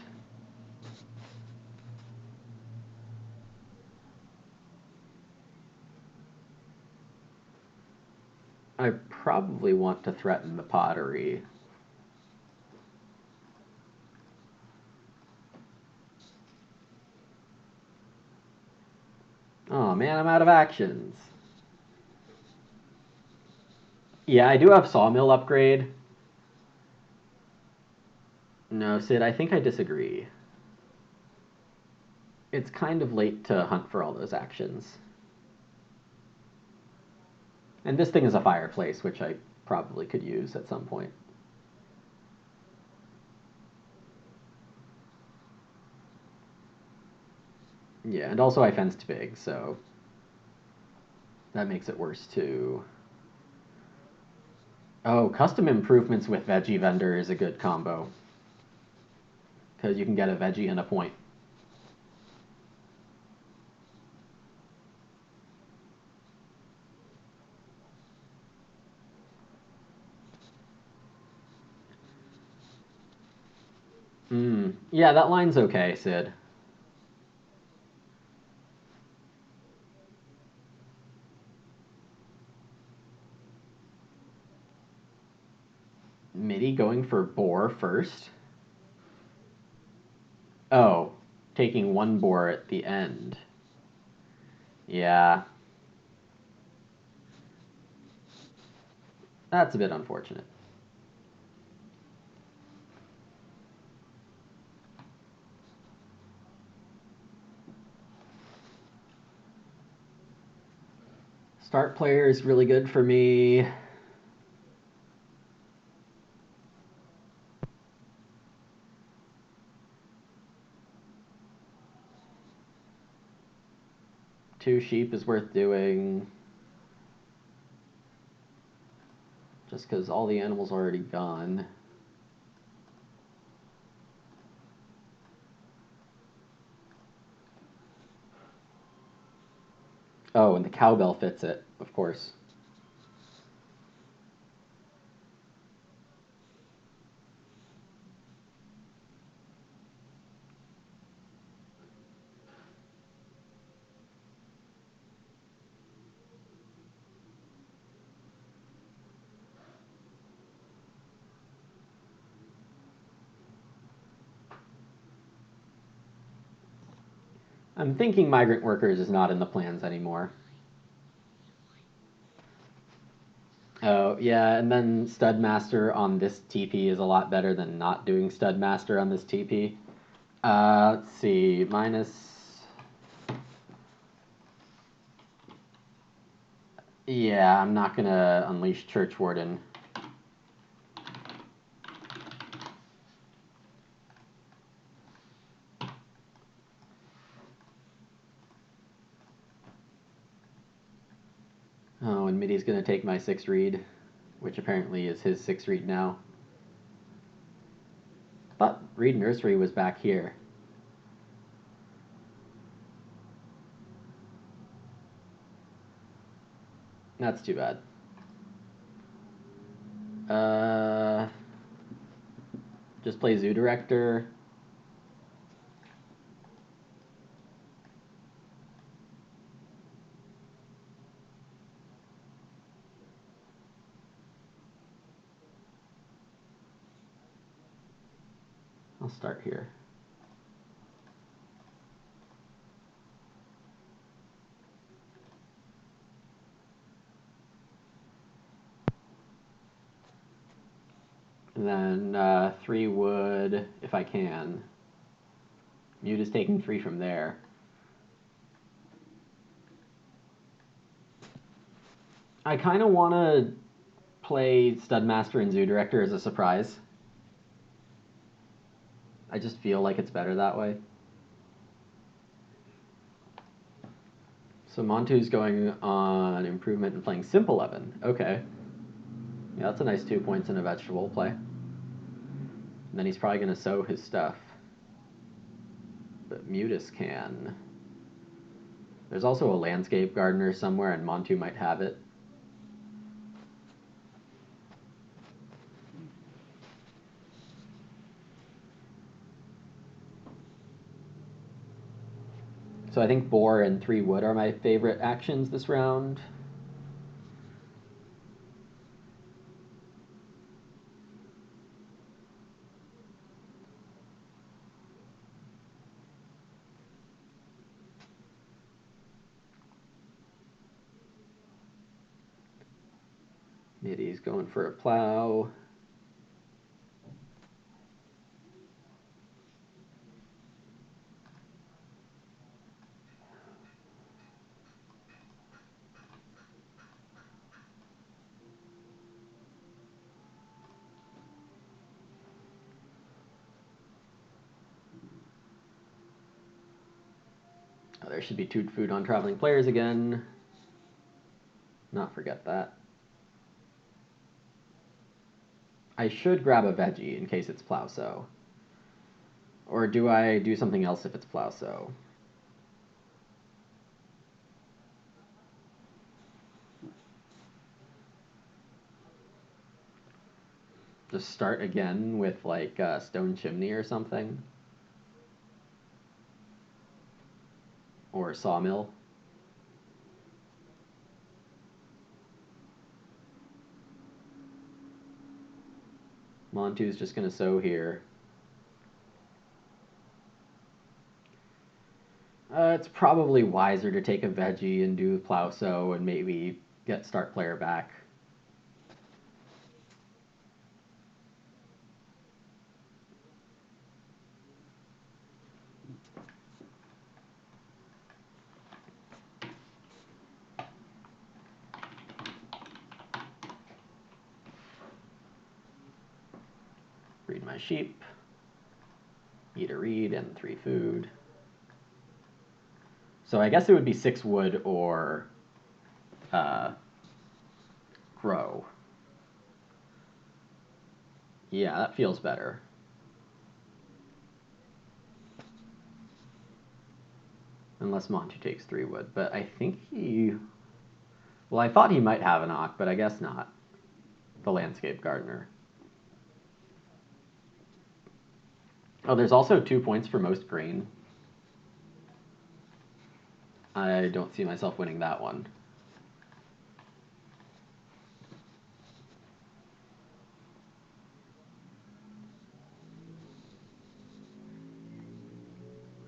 I probably want to threaten the pottery. Oh man, I'm out of actions. Yeah, I do have sawmill upgrade. No, Sid, I think I disagree. It's kind of late to hunt for all those actions. And this thing is a fireplace, which I probably could use at some point. Yeah, and also I fenced big, so that makes it worse too. Oh, custom improvements with veggie vendor is a good combo. Because you can get a veggie and a point. Yeah, that line's okay, Sid. Midi going for boar first. Oh, taking 1 boar at the end. Yeah. That's a bit unfortunate. Start player is really good for me. Two sheep is worth doing. Just because all the animals are already gone. Oh, and the cowbell fits it, of course. I'm thinking migrant workers is not in the plans anymore. Oh, yeah, and then Studmaster on this TP is a lot better than not doing Studmaster on this TP. Let's see, minus... Yeah, I'm not gonna unleash Church Warden. Oh, and Midi's gonna take my 6th read, which apparently is his 6th read now. But Reed Nursery was back here. That's too bad. Just play Zoo Director. I'll start here. And then 3 wood, if I can. Mewdes taking 3 from there. I kind of want to play Studmaster and Zoo Director as a surprise. I just feel like it's better that way. So Montu's going on improvement and playing Simple Oven. Okay. Yeah, that's a nice 2 points in a vegetable play. And then he's probably going to sow his stuff. But Mewdes can. There's also a landscape gardener somewhere, and Montu might have it. So I think boar and 3 wood are my favorite actions this round. Middy's going for a plow. Oh, there should be 2 food on traveling players again. Not forget that. I should grab a veggie in case it's plow sow. Or do I do something else if it's plow sow? Just start again with like a stone chimney or something? Or sawmill? Montu's just going to sow here. It's probably wiser to take a veggie and do plow sow and maybe get start player back. Read my sheep. Eat a reed and 3 food. So I guess it would be 6 wood or grow. Yeah, that feels better. Unless Montu takes 3 wood, but I think he... Well, I thought he might have an ock, but I guess not. The landscape gardener. Oh, there's also 2 points for most green. I don't see myself winning that one.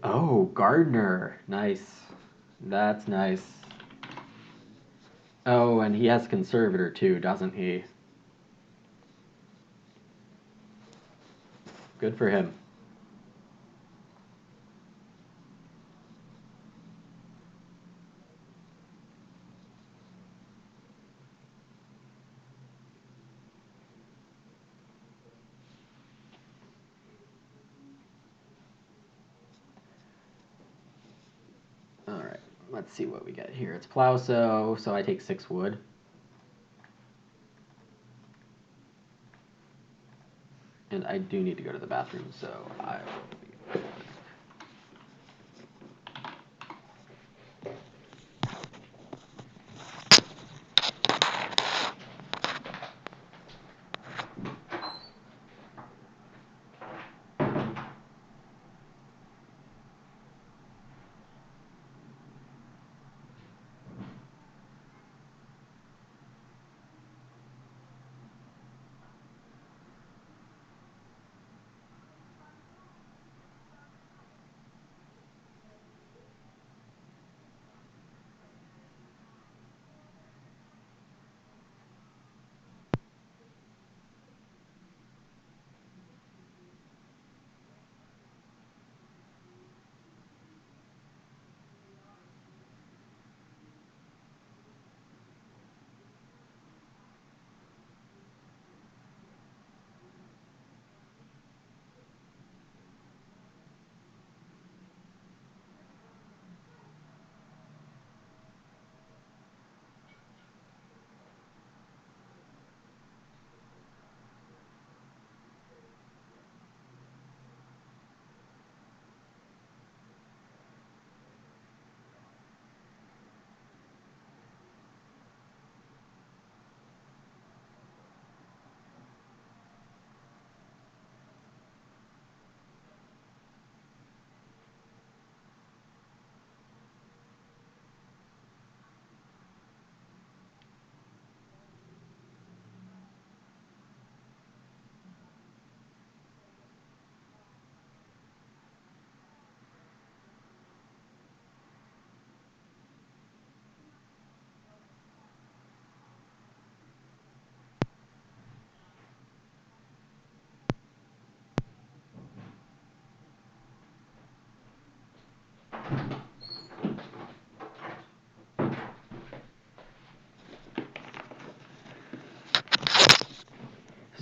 Oh, gardener. Nice. That's nice. Oh, and he has conservator too, doesn't he? Good for him. Alright, let's see what we get here. It's plow sow, so I take 6 wood. And I do need to go to the bathroom, so I will be...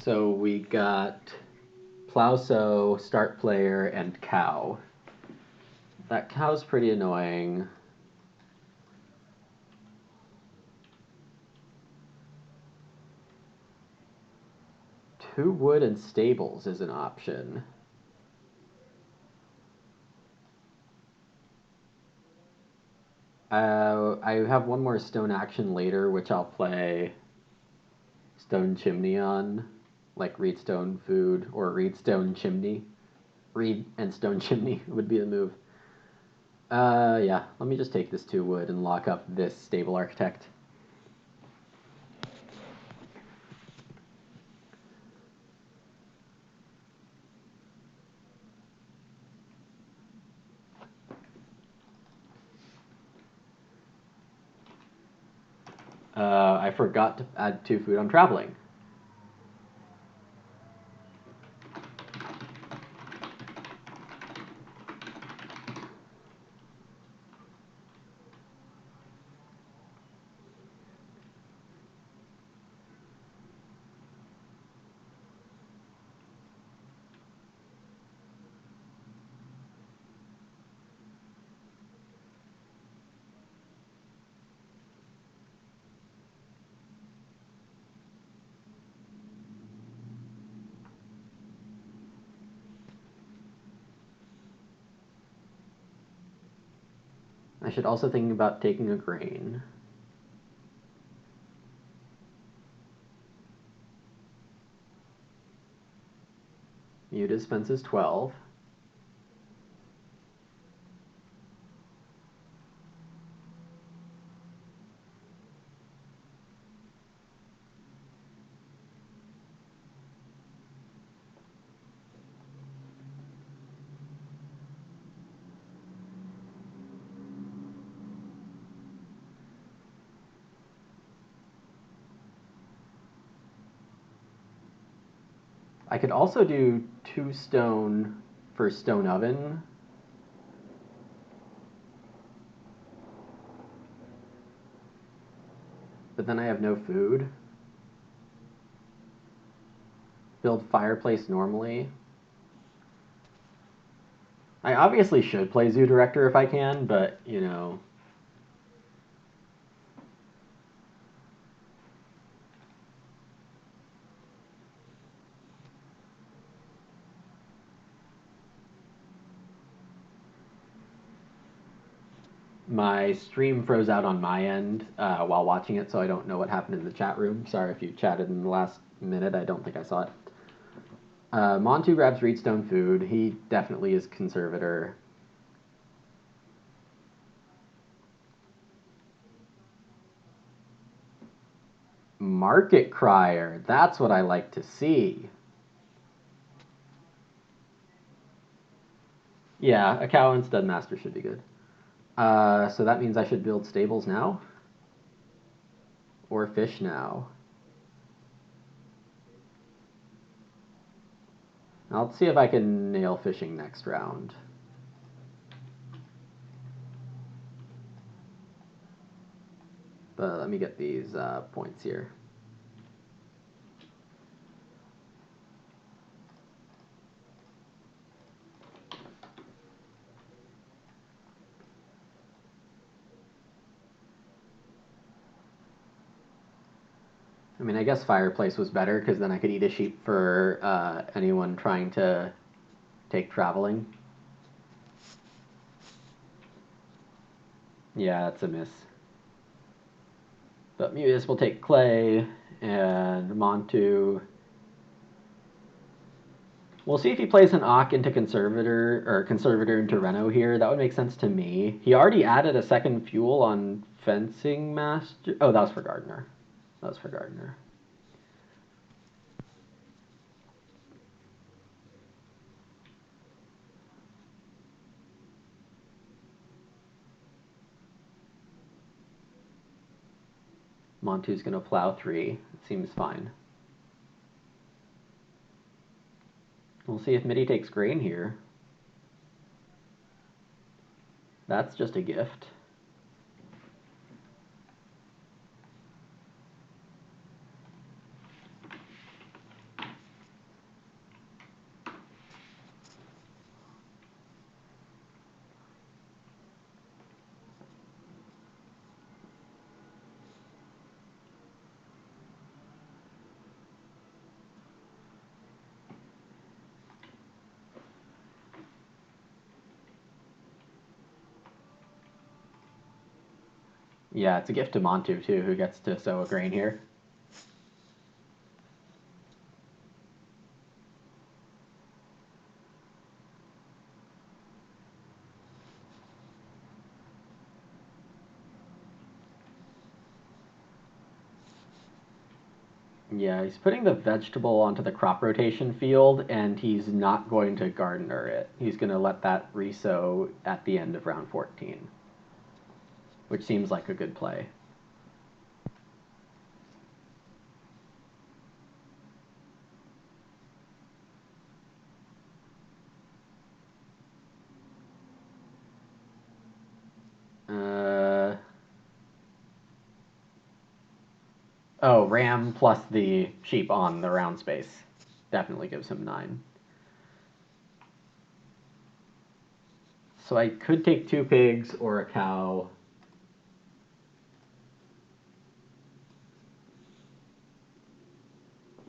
So we got plow, sow, start player, and cow. That cow's pretty annoying. Two wood and stables is an option. I have one more stone action later, which I'll play stone chimney on, like reed stone food or reed stone chimney. Reed and stone chimney would be the move. Yeah, let me just take this 2 wood and lock up this stable architect. I forgot to add 2 food. I'm traveling. I should also think about taking a grain. Mewdes fences 12. I could also do 2 stone for stone oven. But then I have no food. Build fireplace normally. I obviously should play Zoo Director if I can, but, you know. My stream froze out on my end while watching it, so I don't know what happened in the chat room. Sorry if you chatted in the last minute. I don't think I saw it. Montu grabs Reedstone food. He definitely is conservator. Market Crier. That's what I like to see. Yeah, a cow and stud master should be good. So that means I should build stables now? Or fish now? I'll see if I can nail fishing next round. But let me get these points here. I mean, I guess fireplace was better because then I could eat a sheep for anyone trying to take traveling. Yeah, that's a miss. But Mewdes will take clay, and Montu. We'll see if he plays an Ock into Conservator, or Conservator into Reno here. That would make sense to me. He already added a second fuel on Fencing Master. Oh, that was for Gardener. That was for Gardener. Montu's going to plow 3. It seems fine. We'll see if Midi takes grain here. That's just a gift. Yeah, it's a gift to Montu, too, who gets to sow a grain here. Yeah, he's putting the vegetable onto the crop rotation field, and he's not going to gardener it. He's going to let that resow at the end of round 14, which seems like a good play. Oh, ram plus the sheep on the round space definitely gives him 9. So I could take 2 pigs or a cow.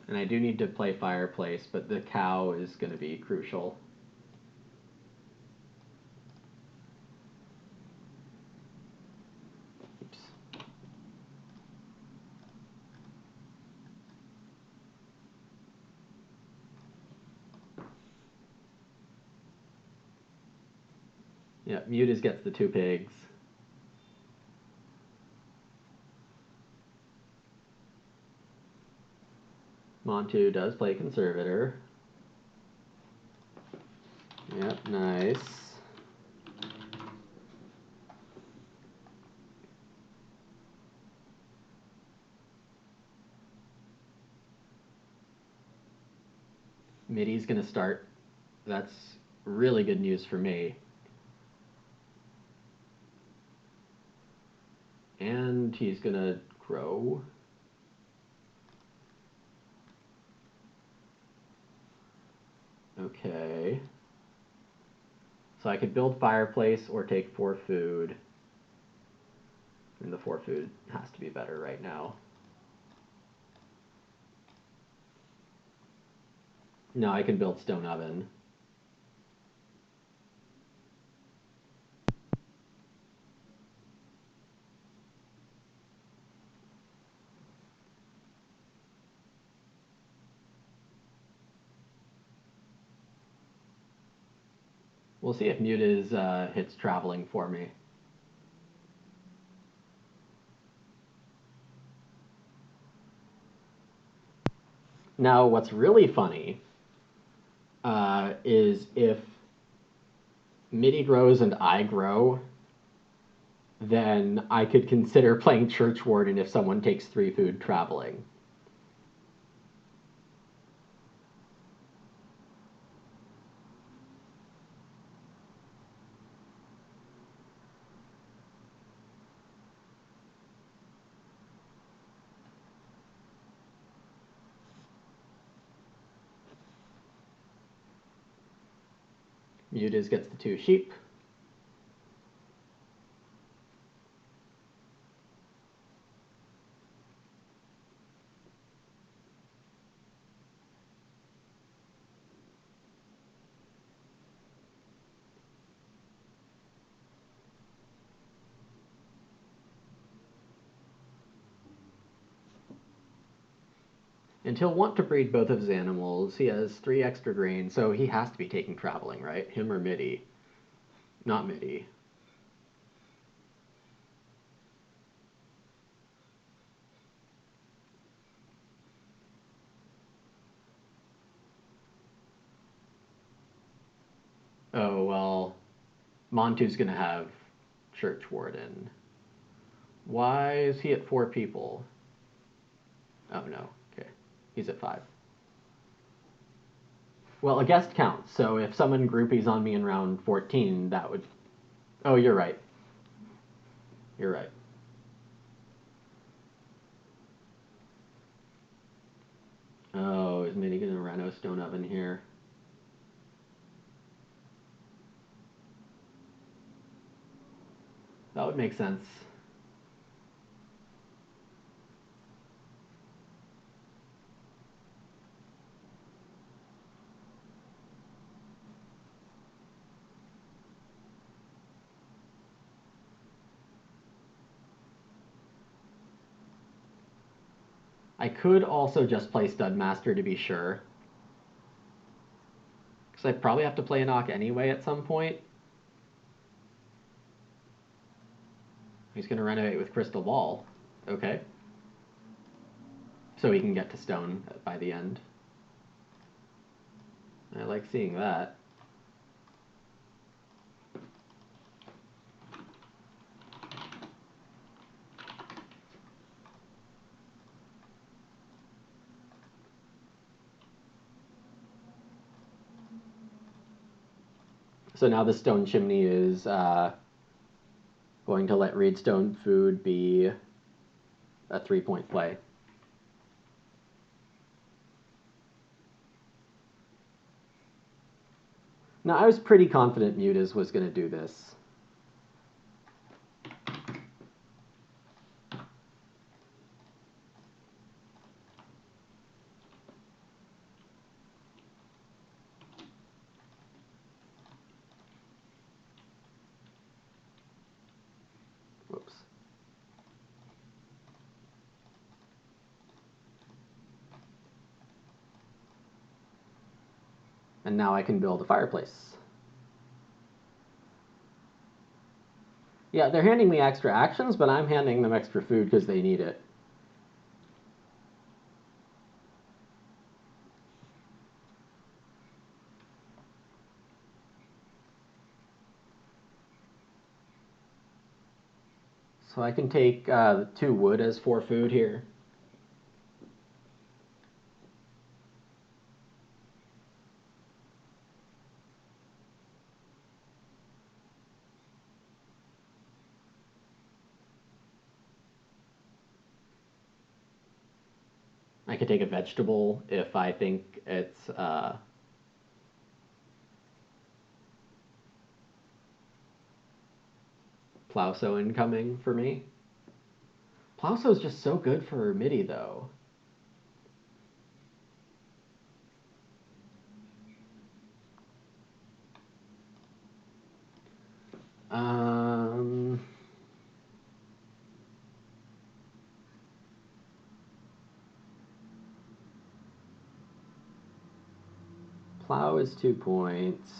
And I do need to play fireplace, but the cow is going to be crucial. Oops. Yeah, Mewdes gets the 2 pigs. Montu does play conservator. Yep, nice. Midi's going to start. That's really good news for me. And he's going to grow. Okay. So I could build fireplace or take 4 food. And the 4 food has to be better right now. No, I can build stone oven. We'll see if Mewdes hits traveling for me. Now, what's really funny is if Midi grows and I grow, then I could consider playing Church Warden if someone takes 3 food traveling. Mewdes gets the 2 sheep. And he'll want to breed both of his animals. He has 3 extra grain, so he has to be taking traveling, right? Him or Midi? Not Midi. Oh, well, Montu's going to have Church Warden. Why is he at 4 people? Oh, no. Okay. He's at 5. Well, a guest counts, so if someone groupies on me in round 14, that would... Oh, you're right. You're right. Oh, is Midi going to reno stone oven here? That would make sense. I could also just play Studmaster to be sure. Because I probably have to play a knock anyway at some point. He's going to renovate with Crystal Ball. Okay. So he can get to stone by the end. I like seeing that. So now the stone chimney is going to let Reedstone food be a 3-point play. Now, I was pretty confident Mewdes was going to do this. Whoops. And now I can build a fireplace. Yeah, they're handing me extra actions, but I'm handing them extra food because they need it. So I can take 2 wood as 4 food here. I could take a vegetable if I think it's Plowso incoming for me. Plowso is just so good for MIDI, though. Plow is 2 points.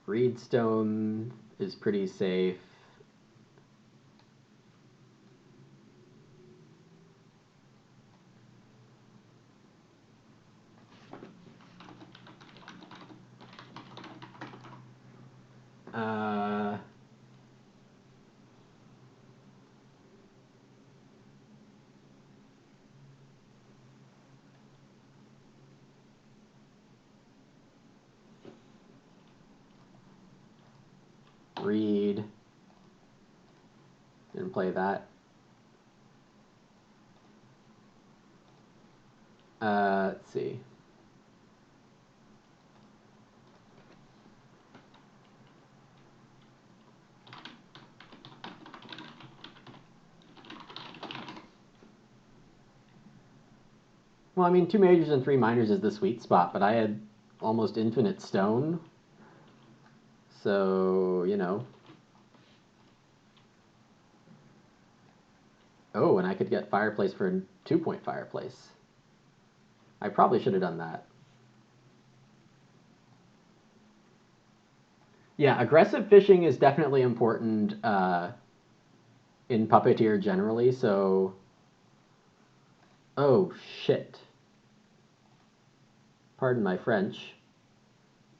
Reedstone is pretty safe. Reed. Didn't play that. Let's see. Well, I mean, 2 majors and 3 minors is the sweet spot, but I had almost infinite stone. So, you know. Oh, and I could get fireplace for a 2-point fireplace. I probably should have done that. Yeah, aggressive fishing is definitely important in Puppeteer generally, so... Oh, shit. Pardon my French.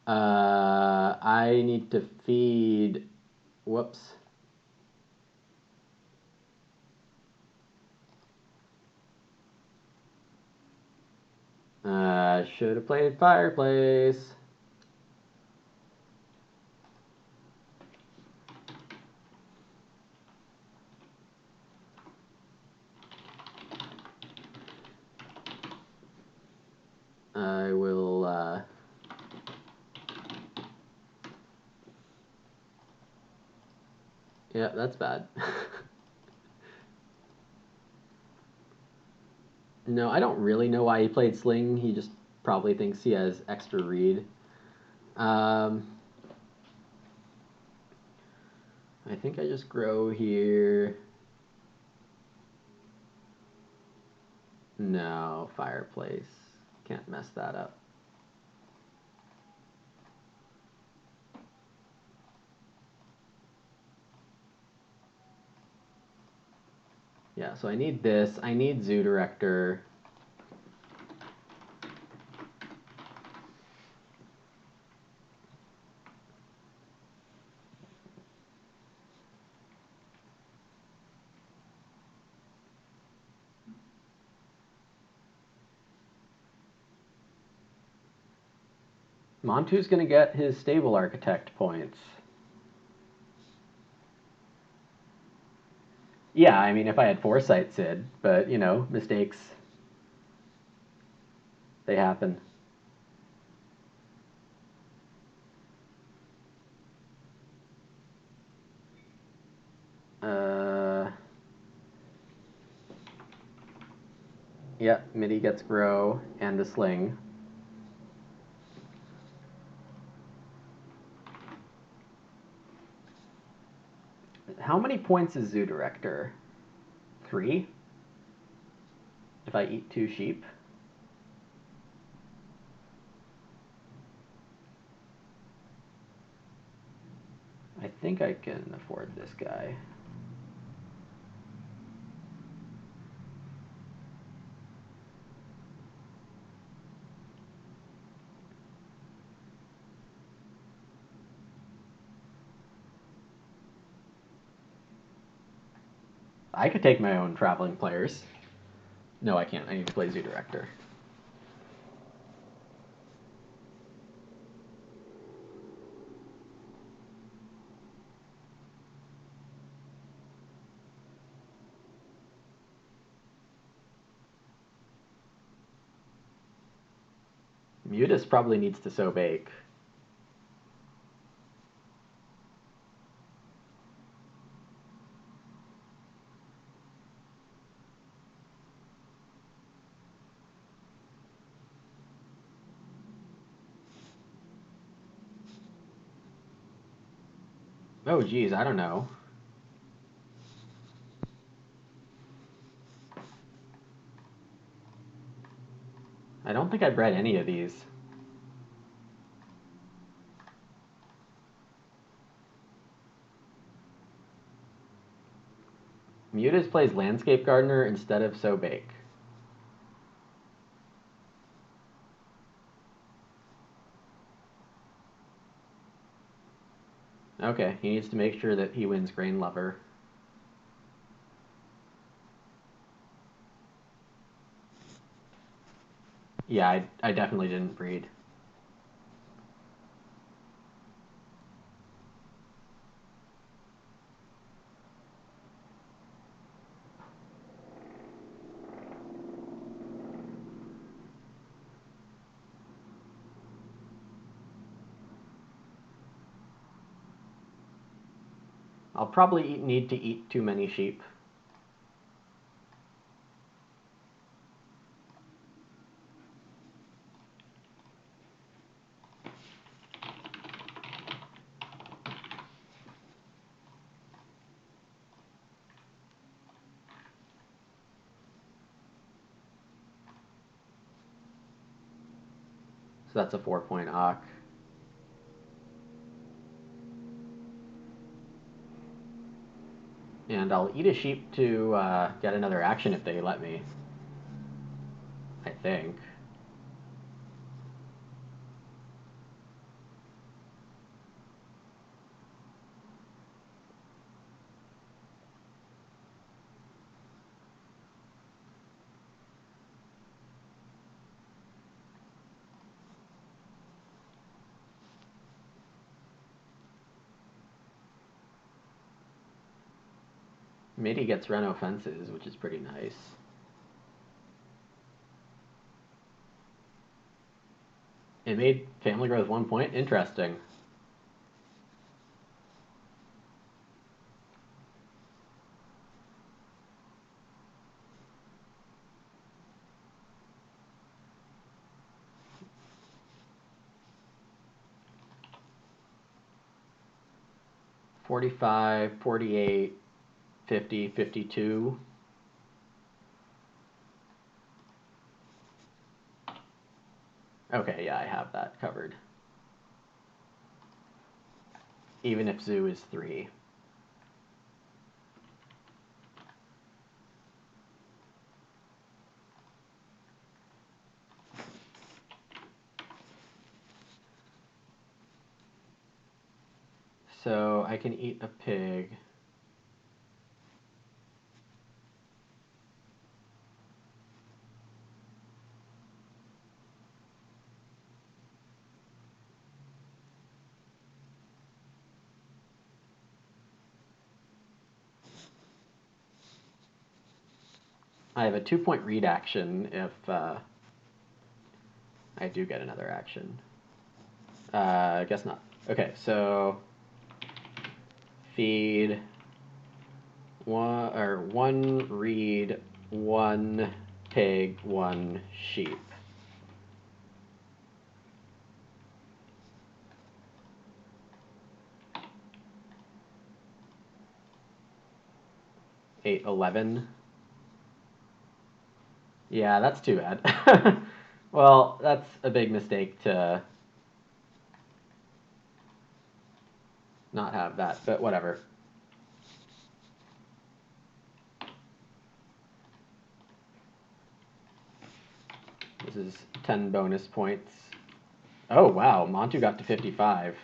I need to feed... Whoops. Should have played fireplace. I will, yeah, that's bad. No, I don't really know why he played Sling. He just probably thinks he has extra read. I think I just grow here. No, fireplace. Can't mess that up. Yeah, so I need this. I need Zoo Director. Montu's going to get his stable architect points. Yeah, I mean, if I had foresight, Sid, but, you know, mistakes, they happen. Yep, Midi gets grow and the sling. How many points is Zoo Director? 3? If I eat 2 sheep? I think I can afford this guy. I could take my own traveling players. No, I can't. I need to play Zoo Director. Mewdes probably needs to sow bake. Oh, geez, I don't know. I don't think I bred any of these. Mewdes plays Landscape Gardener instead of sow bake. Okay, he needs to make sure that he wins Grain Lover. Yeah, I definitely didn't breed. I'll probably need to eat too many sheep. So that's a 4-point Ock. And I'll eat a sheep to get another action if they let me. I think. Midi gets Reno fences, which is pretty nice. It made family growth 1 point. Interesting. $45, $48, $50, $52. Okay, yeah, I have that covered. Even if zoo is 3. So I can eat a pig. I have a 2-point read action if I do get another action. I guess not. Okay, so feed one reed, 1 pig, 1 sheep. Eight, 11. Yeah, that's too bad. Well, that's a big mistake to not have that, but whatever. This is 10 bonus points. Oh, wow, Montu got to 55.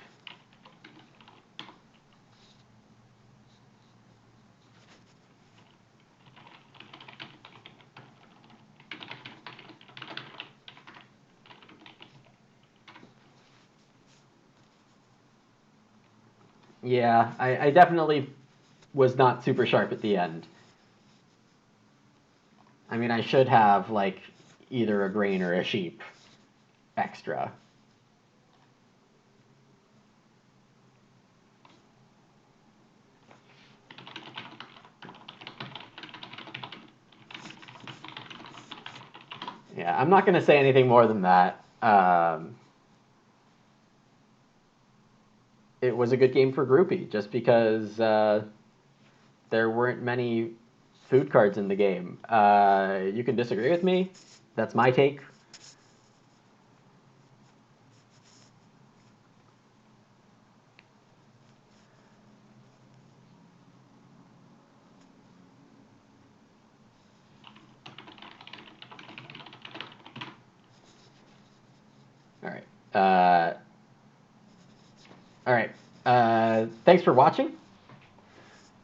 Yeah, I definitely was not super sharp at the end. I mean, I should have, like, either a grain or a sheep extra. Yeah, I'm not going to say anything more than that. It was a good game for Groupie, just because there weren't many food cards in the game. You can disagree with me. That's my take. All right. All right. Thanks for watching.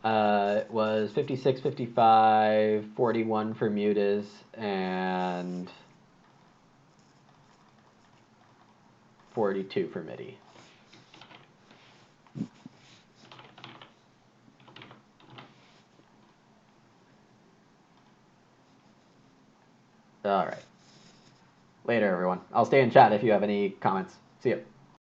It was 56, 55, 41 for Mewdes, and 42 for Midi. All right. Later, everyone. I'll stay in chat if you have any comments. See ya.